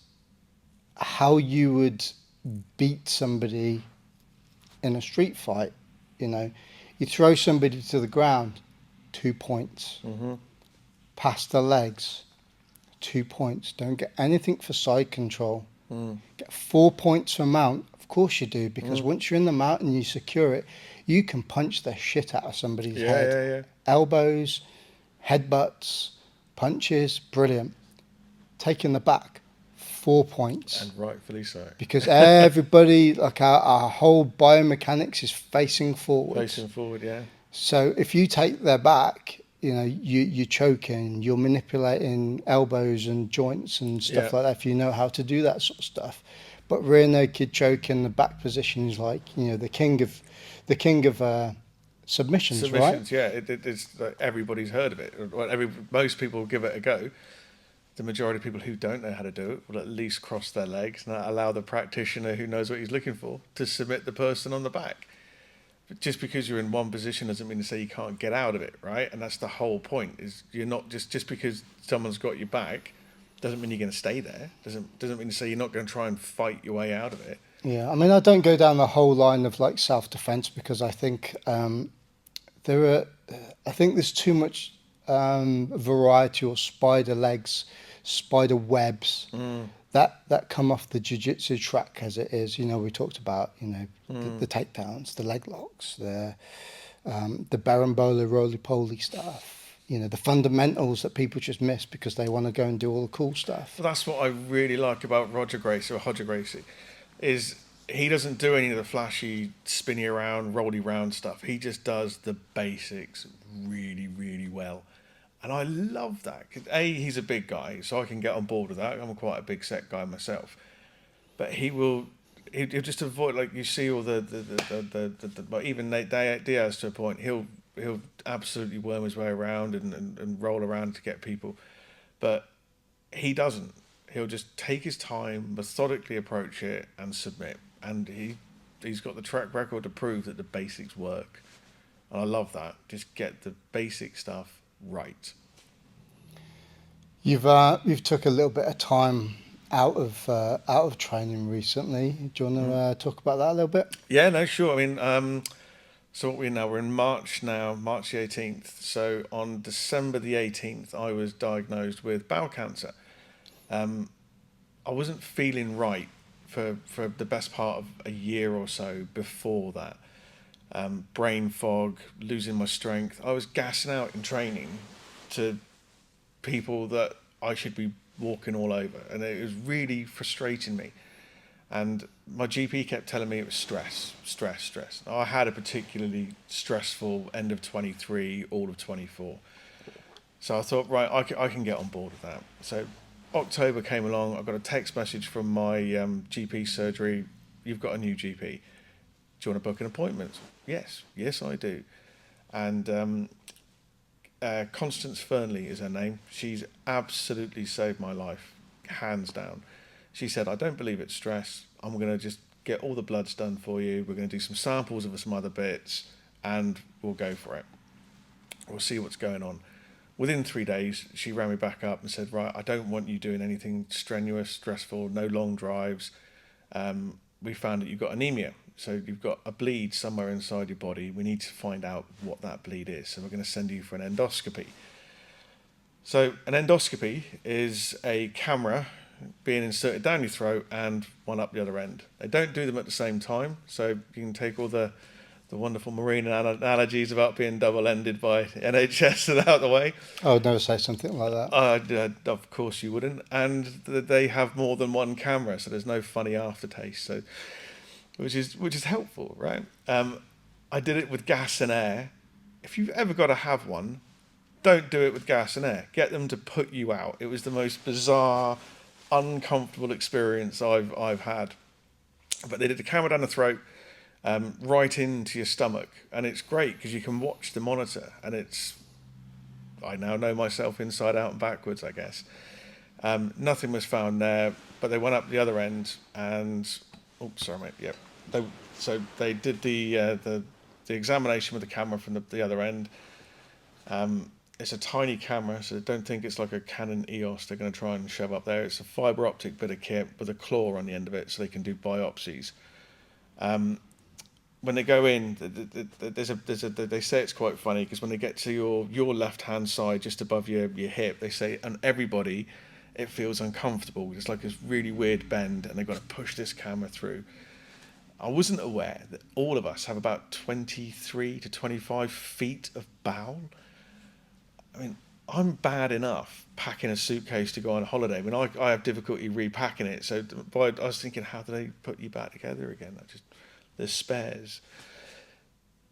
how you would beat somebody in a street fight, you know, you throw somebody to the ground, 2 points. Mm-hmm. Past the legs, 2 points. Don't get anything for side control. Get 4 points for mount. Of course you do, because once you're in the mount and you secure it, you can punch the shit out of somebody's Yeah, head. yeah, yeah. Elbows, headbutts, punches, brilliant. Taking the back, 4 points. And rightfully so. Because everybody, like our whole biomechanics is facing forwards. Facing forward, yeah. So if you take their back, you know, you're choking, you're manipulating elbows and joints and stuff like that, if you know how to do that sort of stuff. But rear naked choke in the back position is like, you know, the king of submissions, right? Yeah. It's like everybody's heard of it. Most people give it a go. The majority of people who don't know how to do it will at least cross their legs and allow the practitioner who knows what he's looking for to submit the person on the back. But just because you're in one position doesn't mean to say you can't get out of it, right? And that's the whole point. Is you're not just because someone's got your back doesn't mean you're going to stay there. Doesn't mean to say you're not going to try and fight your way out of it. Yeah, I mean, I don't go down the whole line of like self-defense, because I think there's too much variety or spider legs, spider webs that come off the jiu-jitsu track as it is. You know, we talked about, you know, the takedowns, the leg locks, the barambola roly-poly stuff. You know, the fundamentals that people just miss because they want to go and do all the cool stuff. Well, that's what I really like about Roger Gracie, is he doesn't do any of the flashy, spinny around, rolly round stuff. He just does the basics really, really well. And I love that. 'Cause he's a big guy, so I can get on board with that. I'm quite a big set guy myself. But he'll just avoid, like, you see all but even Nate Diaz to a point, he'll absolutely worm his way around and roll around to get people. But he doesn't. He'll just take his time, methodically approach it and submit. And he's got the track record to prove that the basics work. And I love that. Just get the basic stuff right. You've took a little bit of time out of training recently. Do you want to talk about that a little bit? Yeah, no, sure. I mean, so what we're in March now, March the 18th. So on December the 18th, I was diagnosed with bowel cancer. I wasn't feeling right for the best part of a year or so before that. Brain fog, losing my strength. I was gassing out in training to people that I should be walking all over, and it was really frustrating me. And my GP kept telling me it was stress. I had a particularly stressful end of 23, all of 24. So I thought, right, I can get on board with that. So October came along. I got a text message from my GP surgery. You've got a new GP. Do you want to book an appointment? Yes, I do. And Constance Fernley is her name. She's absolutely saved my life, hands down. She said, I don't believe it's stress. I'm going to just get all the bloods done for you. We're going to do some samples of some other bits, and we'll go for it. We'll see what's going on. Within 3 days, she rang me back up and said, right, I don't want you doing anything strenuous, stressful, no long drives. We found that you've got anemia. So you've got a bleed somewhere inside your body. We need to find out what that bleed is. So we're going to send you for an endoscopy. So an endoscopy is a camera being inserted down your throat and one up the other end. They don't do them at the same time. So you can take all the wonderful marine analogies about being double-ended by NHS and out the way. I would never say something like that. Of course you wouldn't. And they have more than one camera, so there's no funny aftertaste. So, which is helpful, right? I did it with gas and air. If you've ever got to have one, don't do it with gas and air. Get them to put you out. It was the most bizarre, uncomfortable experience I've had. But they did the camera down the throat, right into your stomach, and it's great because you can watch the monitor, and I now know myself inside out and backwards, I guess. Nothing was found there, but they went up the other end, and sorry mate, yep. So they did the examination with the camera from the other end. It's a tiny camera, so don't think it's like a Canon EOS they're going to try and shove up there. It's a fibre optic bit of kit with a claw on the end of it, so they can do biopsies. when they go in, they say it's quite funny because when they get to your left hand side, just above your hip, they say, and everybody, it feels uncomfortable. It's like this really weird bend, and they've got to push this camera through. I wasn't aware that all of us have about 23 to 25 feet of bowel. I mean, I'm bad enough packing a suitcase to go on holiday. I mean, I have difficulty repacking it. So I was thinking, how do they put you back together again? There's spares.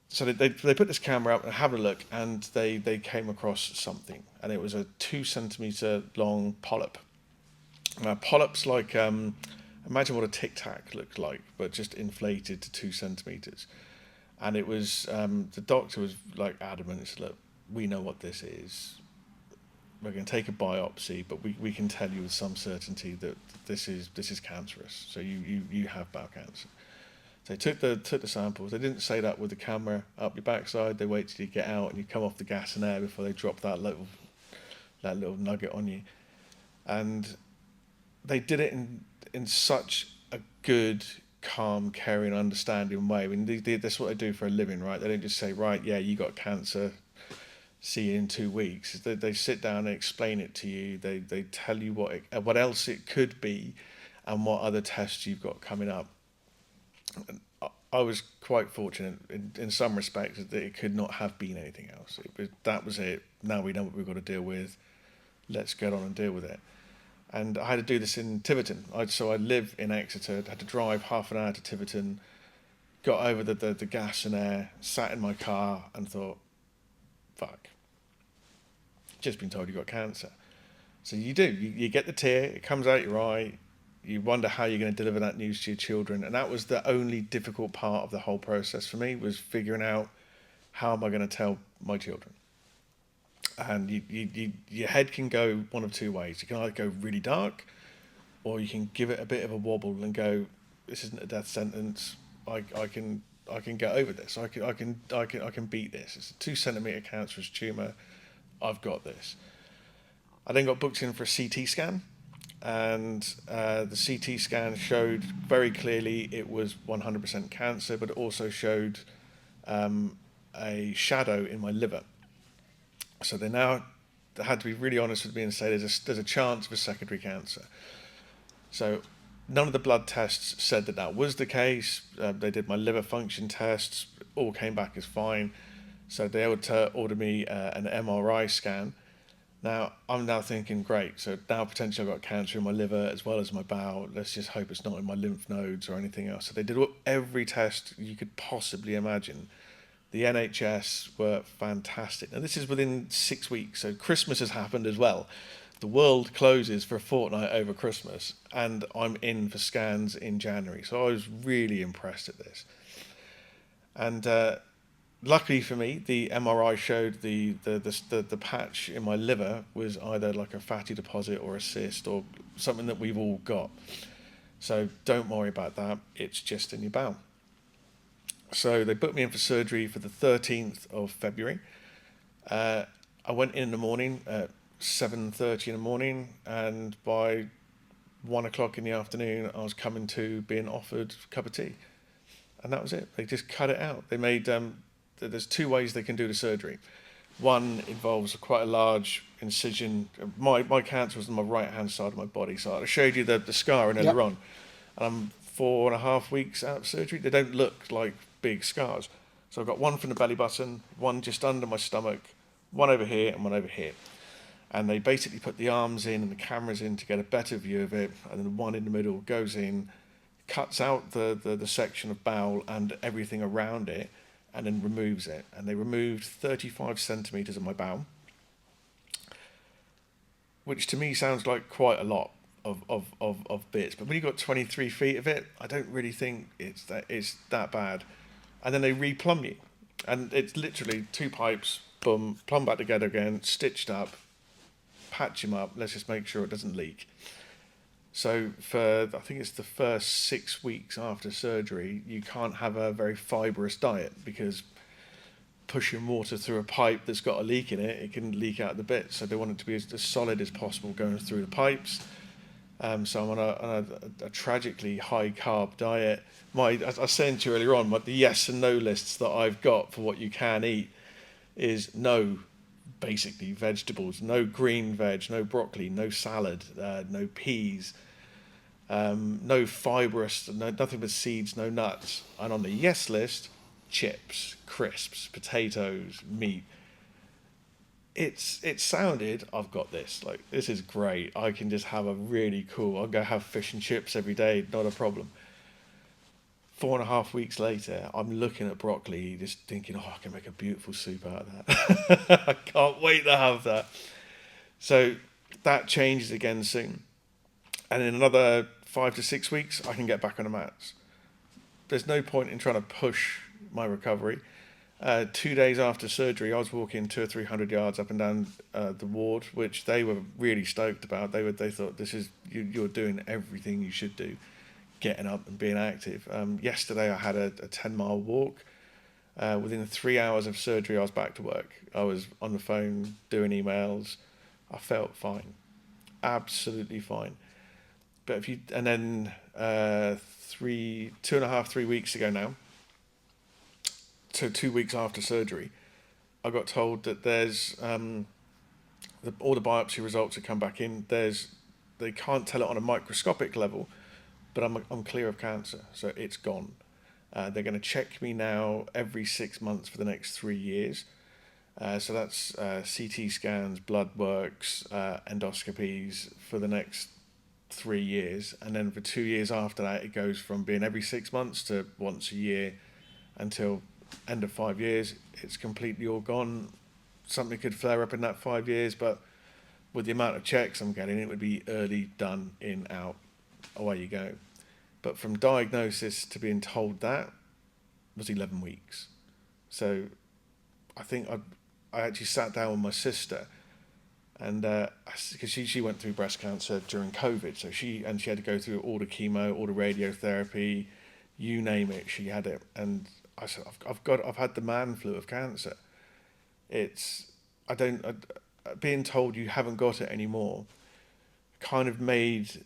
So they put this camera up and have a look, and they came across something, and it was a 2 centimeter long polyp. Now polyps like imagine what a tic tac looked like, but just inflated to 2 centimeters. And it was the doctor was like adamant. He said, "Look, we know what this is. We're going to take a biopsy, but we can tell you with some certainty that this is cancerous. So you have bowel cancer." So they took the samples. They didn't say that with the camera up your backside. They wait till you get out and you come off the gas and air before they drop that little nugget on you. And they did it in such a good, calm, caring, understanding way. I mean, that's what they do for a living, right? They don't just say, right, yeah, you got cancer, see you in 2 weeks. They sit down and explain it to you. They tell you what else it could be, and what other tests you've got coming up. And I was quite fortunate in some respects that it could not have been anything else. That was it. Now we know what we've got to deal with. Let's get on and deal with it. And I had to do this in Tiverton. So I live in Exeter. I had to drive half an hour to Tiverton. Got over the gas and air. Sat in my car and thought, "Fuck! Just been told you got cancer." So you do. You get the tear. It comes out your eye. You wonder how you're going to deliver that news to your children. And that was the only difficult part of the whole process for me, was figuring out how am I going to tell my children. And your head can go one of two ways. You can either go really dark, or you can give it a bit of a wobble and go, "This isn't a death sentence. I can get over this. I can beat this. It's a 2 centimeter cancerous tumor. I've got this." I then got booked in for a CT scan, and the CT scan showed very clearly it was 100% cancer, but it also showed a shadow in my liver. So they had to be really honest with me and say there's a chance of a secondary cancer. So none of the blood tests said that was the case. They did my liver function tests, all came back as fine. So they would order me an MRI scan. Now I'm now thinking, great. So now potentially I've got cancer in my liver as well as my bowel. Let's just hope it's not in my lymph nodes or anything else. So they did every test you could possibly imagine. The NHS were fantastic. Now this is within 6 weeks, so Christmas has happened as well. The world closes for a fortnight over Christmas, and I'm in for scans in January. So I was really impressed at this. And luckily for me, the MRI showed the patch in my liver was either like a fatty deposit or a cyst or something that we've all got. So don't worry about that. It's just in your bowel. So they booked me in for surgery for the 13th of February. I went in the morning at 7:30 in the morning, and by 1 o'clock in the afternoon, I was coming to being offered a cup of tea. And that was it. They just cut it out. They made, there's 2 ways they can do the surgery. One involves quite a large incision. My cancer was on my right-hand side of my body. So I showed you the scar earlier Yep. on. And I'm 4.5 weeks out of surgery. They don't look like big scars. So I've got one from the belly button, one just under my stomach, one over here and one over here. And they basically put the arms in and the cameras in to get a better view of it. And then the one in the middle goes in, cuts out the section of bowel and everything around it, and then removes it. And they removed 35 centimeters of my bowel, which to me sounds like quite a lot of bits. But when you've got 23 feet of it, I don't really think it's that bad. And then they replumb you. And it's literally 2 pipes, boom, plumb back together again, stitched up, patch him up, let's just make sure it doesn't leak. So for, I think it's the first 6 weeks after surgery, you can't have a very fibrous diet, because pushing water through a pipe that's got a leak in it, it can leak out the bits. So they want it to be as solid as possible going through the pipes. So I'm on a tragically high carb diet. As I was saying to you earlier on, the yes and no lists that I've got for what you can eat is no, basically vegetables, no green veg, no broccoli, no salad, no peas, no fibrous, nothing but seeds, no nuts. And on the yes list, chips, crisps, potatoes, meat. It sounded, I've got this, like this is great. I can just have a really cool, I'll go have fish and chips every day, not a problem. 4.5 weeks later, I'm looking at broccoli, just thinking, oh, I can make a beautiful soup out of that. I can't wait to have that. So that changes again soon. And in another 5 to 6 weeks, I can get back on the mats. There's no point in trying to push my recovery. 2 days after surgery, I was walking 200 or 300 yards up and down the ward, which they were really stoked about. They thought this is you're doing everything you should do, getting up and being active. Yesterday, I had a 10-mile walk. Within 3 hours of surgery, I was back to work. I was on the phone doing emails. I felt fine, absolutely fine. But if you and then 2.5, 3 weeks ago now, so 2 weeks after surgery, I got told that there's all the biopsy results have come back in. They can't tell it on a microscopic level, but I'm clear of cancer, so it's gone. They're going to check me now every 6 months for the next 3 years. So that's CT scans, blood works, endoscopies for the next 3 years, and then for 2 years after that, it goes from being every 6 months to once a year until end of 5 years. It's completely all gone. Something could flare up in that 5 years, but with the amount of checks I'm getting, it would be early, done, in, out, away you go. But from diagnosis to being told that was 11 weeks. So I think I actually sat down with my sister, and because she went through breast cancer during COVID, so she had to go through all the chemo, all the radiotherapy, you name it, she had it. And I said, I've had the man flu of cancer. Being told you haven't got it anymore kind of made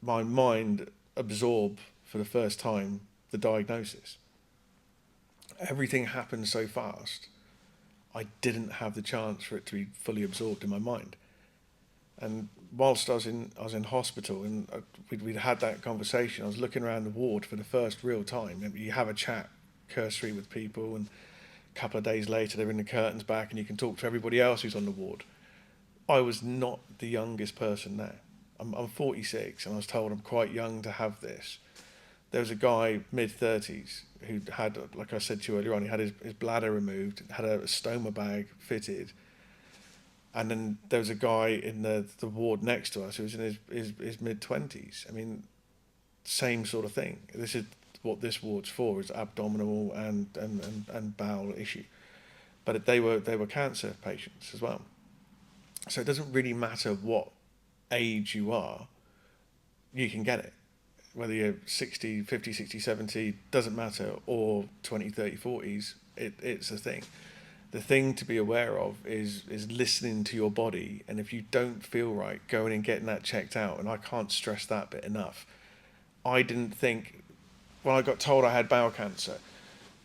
my mind absorb for the first time the diagnosis. Everything happened so fast, I didn't have the chance for it to be fully absorbed in my mind. And whilst I was in hospital, and we'd had that conversation, I was looking around the ward for the first real time. You have a chat cursory with people, and a couple of days later they're in the curtains back and you can talk to everybody else who's on the ward. I was not the youngest person there. I'm 46, and I was told I'm quite young to have this. There was a guy, mid-30s, who had, like I said to you earlier on, he had his bladder removed, had a stoma bag fitted. And then there was a guy in the ward next to us who was in his mid-20s. I mean, same sort of thing. This is what this ward's for, is abdominal and bowel issue. But they were cancer patients as well. So it doesn't really matter what age you are, you can get it. Whether you're 60, 50, 60, 70, doesn't matter, or 20, 30, 40s, it's a thing. The thing to be aware of is listening to your body, and if you don't feel right, going and getting that checked out. And I can't stress that bit enough. I didn't think, when I got told I had bowel cancer,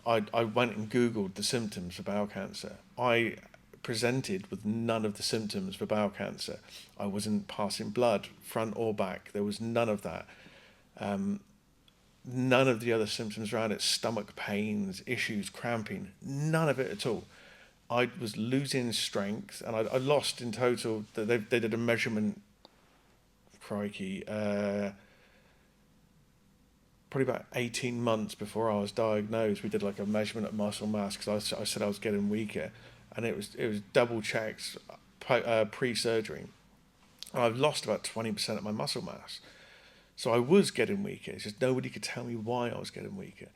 I went and Googled the symptoms for bowel cancer. I presented with none of the symptoms for bowel cancer. I wasn't passing blood, front or back. There was none of that. None of the other symptoms around it, stomach pains, issues, cramping, none of it at all. I was losing strength, and I lost in total. They did a measurement, crikey, probably about 18 months before I was diagnosed. We did like a measurement of muscle mass, because I said I was getting weaker, and it was double checks pre-surgery. And I've lost about 20% of my muscle mass. So I was getting weaker. It's just nobody could tell me why I was getting weaker.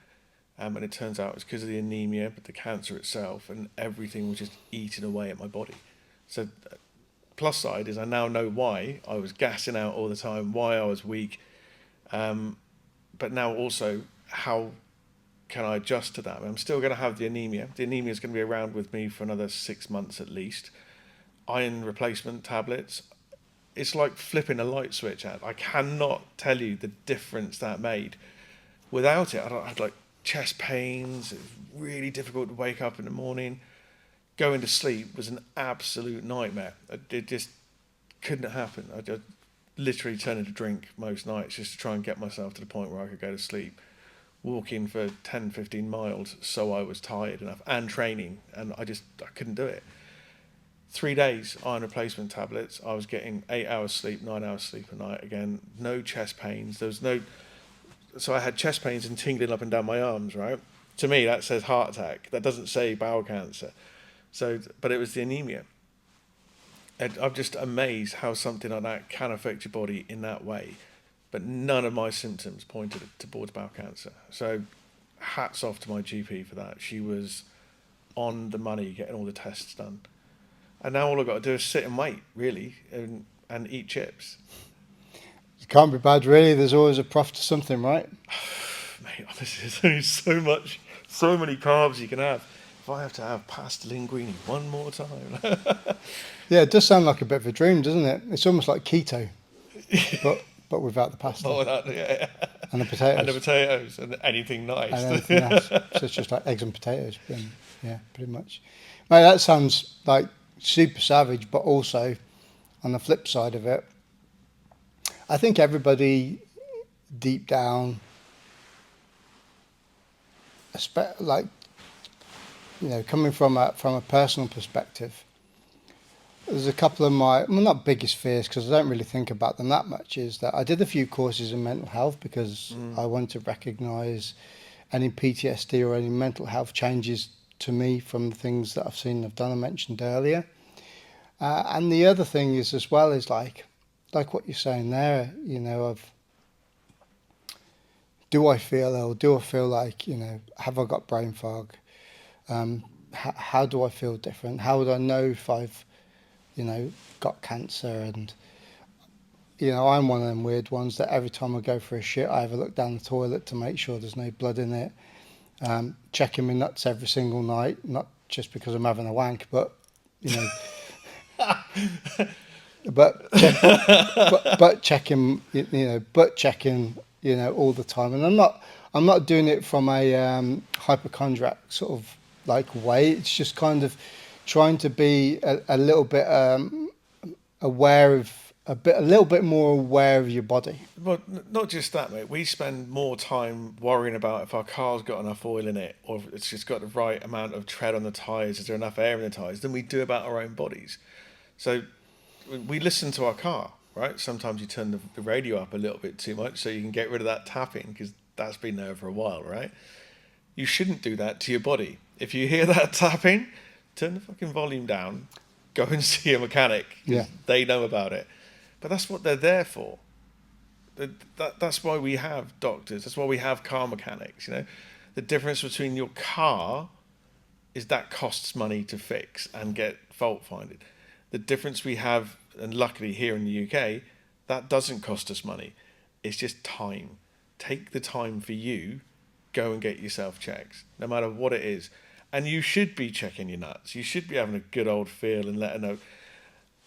And it turns out it's because of the anemia, but the cancer itself, and everything was just eating away at my body. So plus side is I now know why I was gassing out all the time, why I was weak. But now also, how can I adjust to that? I mean, I'm still going to have the anemia. The anemia is going to be around with me for another 6 months at least. Iron replacement tablets, it's like flipping a light switch out. I cannot tell you the difference that made. Without it, I had like chest pains. It was really difficult to wake up in the morning. Going to sleep was an absolute nightmare. It just couldn't happen. I just literally turned to drink most nights just to try and get myself to the point where I could go to sleep. Walking for 10, 15 miles so I was tired enough, and training, and I couldn't do it. 3 days iron replacement tablets. I was getting 8 hours sleep, 9 hours sleep a night again. No chest pains. There was no. So I had chest pains and tingling up and down my arms. Right. To me, that says heart attack. That doesn't say bowel cancer. So, but it was the anemia. And I'm just amazed how something like that can affect your body in that way. But none of my symptoms pointed towards bowel cancer. So, hats off to my GP for that. She was on the money getting all the tests done. And now all I've got to do is sit and wait, really, and eat chips. It can't be bad, really. There's always a profit to something, right? Mate, honestly, there's only so many carbs you can have. If I have to have pasta linguine one more time. Yeah, it does sound like a bit of a dream, doesn't it? It's almost like keto, but without the pasta. Oh, yeah. And the potatoes. And the potatoes and anything nice. And anything else. So it's just like eggs and potatoes. Yeah, pretty much. Mate, that sounds like super savage, but also on the flip side of it, I think everybody deep down, like, you know, coming from a personal perspective, there's a couple of my, well, not biggest fears, because I don't really think about them that much, is that I did a few courses in mental health because I wanted to recognise any PTSD or any mental health changes to me from the things that I've seen, I've done, I mentioned earlier. And the other thing is as well is like what you're saying there, you know, of do I feel ill? Do I feel like, you know, have I got brain fog? How do I feel different? How would I know if I've, you know, got cancer? And, you know, I'm one of them weird ones that every time I go for a shit, I have a look down the toilet to make sure there's no blood in it. Checking my nuts every single night, not just because I'm having a wank, but, you know, but checking, you know, all the time. And I'm not doing it from a hypochondriac sort of like way. It's just kind of trying to be a little bit aware of a little bit more aware of your body. Well, not just that, mate. We spend more time worrying about if our car's got enough oil in it, or if it's just got the right amount of tread on the tyres, is there enough air in the tyres, than we do about our own bodies. So we listen to our car, right? Sometimes you turn the radio up a little bit too much so you can get rid of that tapping, because that's been there for a while, right? You shouldn't do that to your body. If you hear that tapping, turn the fucking volume down, go and see a mechanic, because they know about it. But that's what they're there for. That's why we have doctors. That's why we have car mechanics. You know, the difference between your car is that costs money to fix and get fault finding. The difference we have, and luckily here in the UK, that doesn't cost us money. It's just time. Take the time for you. Go and get yourself checked, no matter what it is. And you should be checking your nuts. You should be having a good old feel and letting know.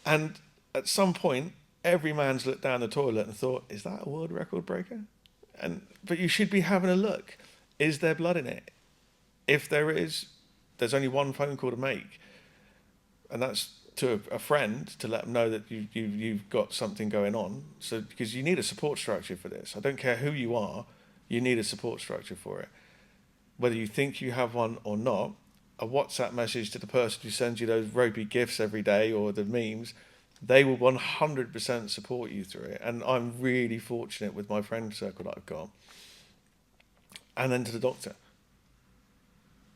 And at some point, every man's looked down the toilet and thought, is that a world record breaker? But you should be having a look. Is there blood in it? If there is, there's only one phone call to make. And that's to a friend, to let them know that you've got something going on. So, because you need a support structure for this. I don't care who you are, you need a support structure for it. Whether you think you have one or not, a WhatsApp message to the person who sends you those ropey gifts every day, or the memes, they will 100% support you through it. And I'm really fortunate with my friend circle that I've got. And then to the doctor.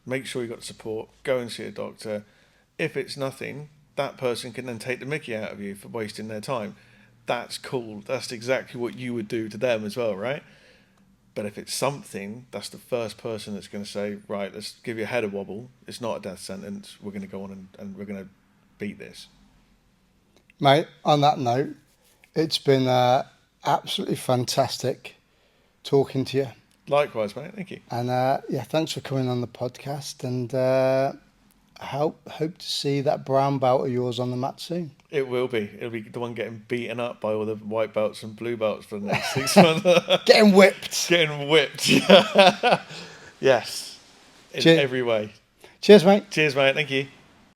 Make sure you got support. Go and see a doctor. If it's nothing, that person can then take the mickey out of you for wasting their time. That's cool. That's exactly what you would do to them as well, right? But if it's something, that's the first person that's going to say, right, let's give your head a wobble. It's not a death sentence. We're going to go on and we're going to beat this. Mate, on that note, it's been absolutely fantastic talking to you. Likewise, mate. Thank you. And thanks for coming on the podcast. And hope to see that brown belt of yours on the mat soon. It will be. It'll be the one getting beaten up by all the white belts and blue belts for the next 6 months. Getting whipped. Getting whipped. Yes. In Cheers. every way. Cheers, mate. Cheers, mate. Thank you.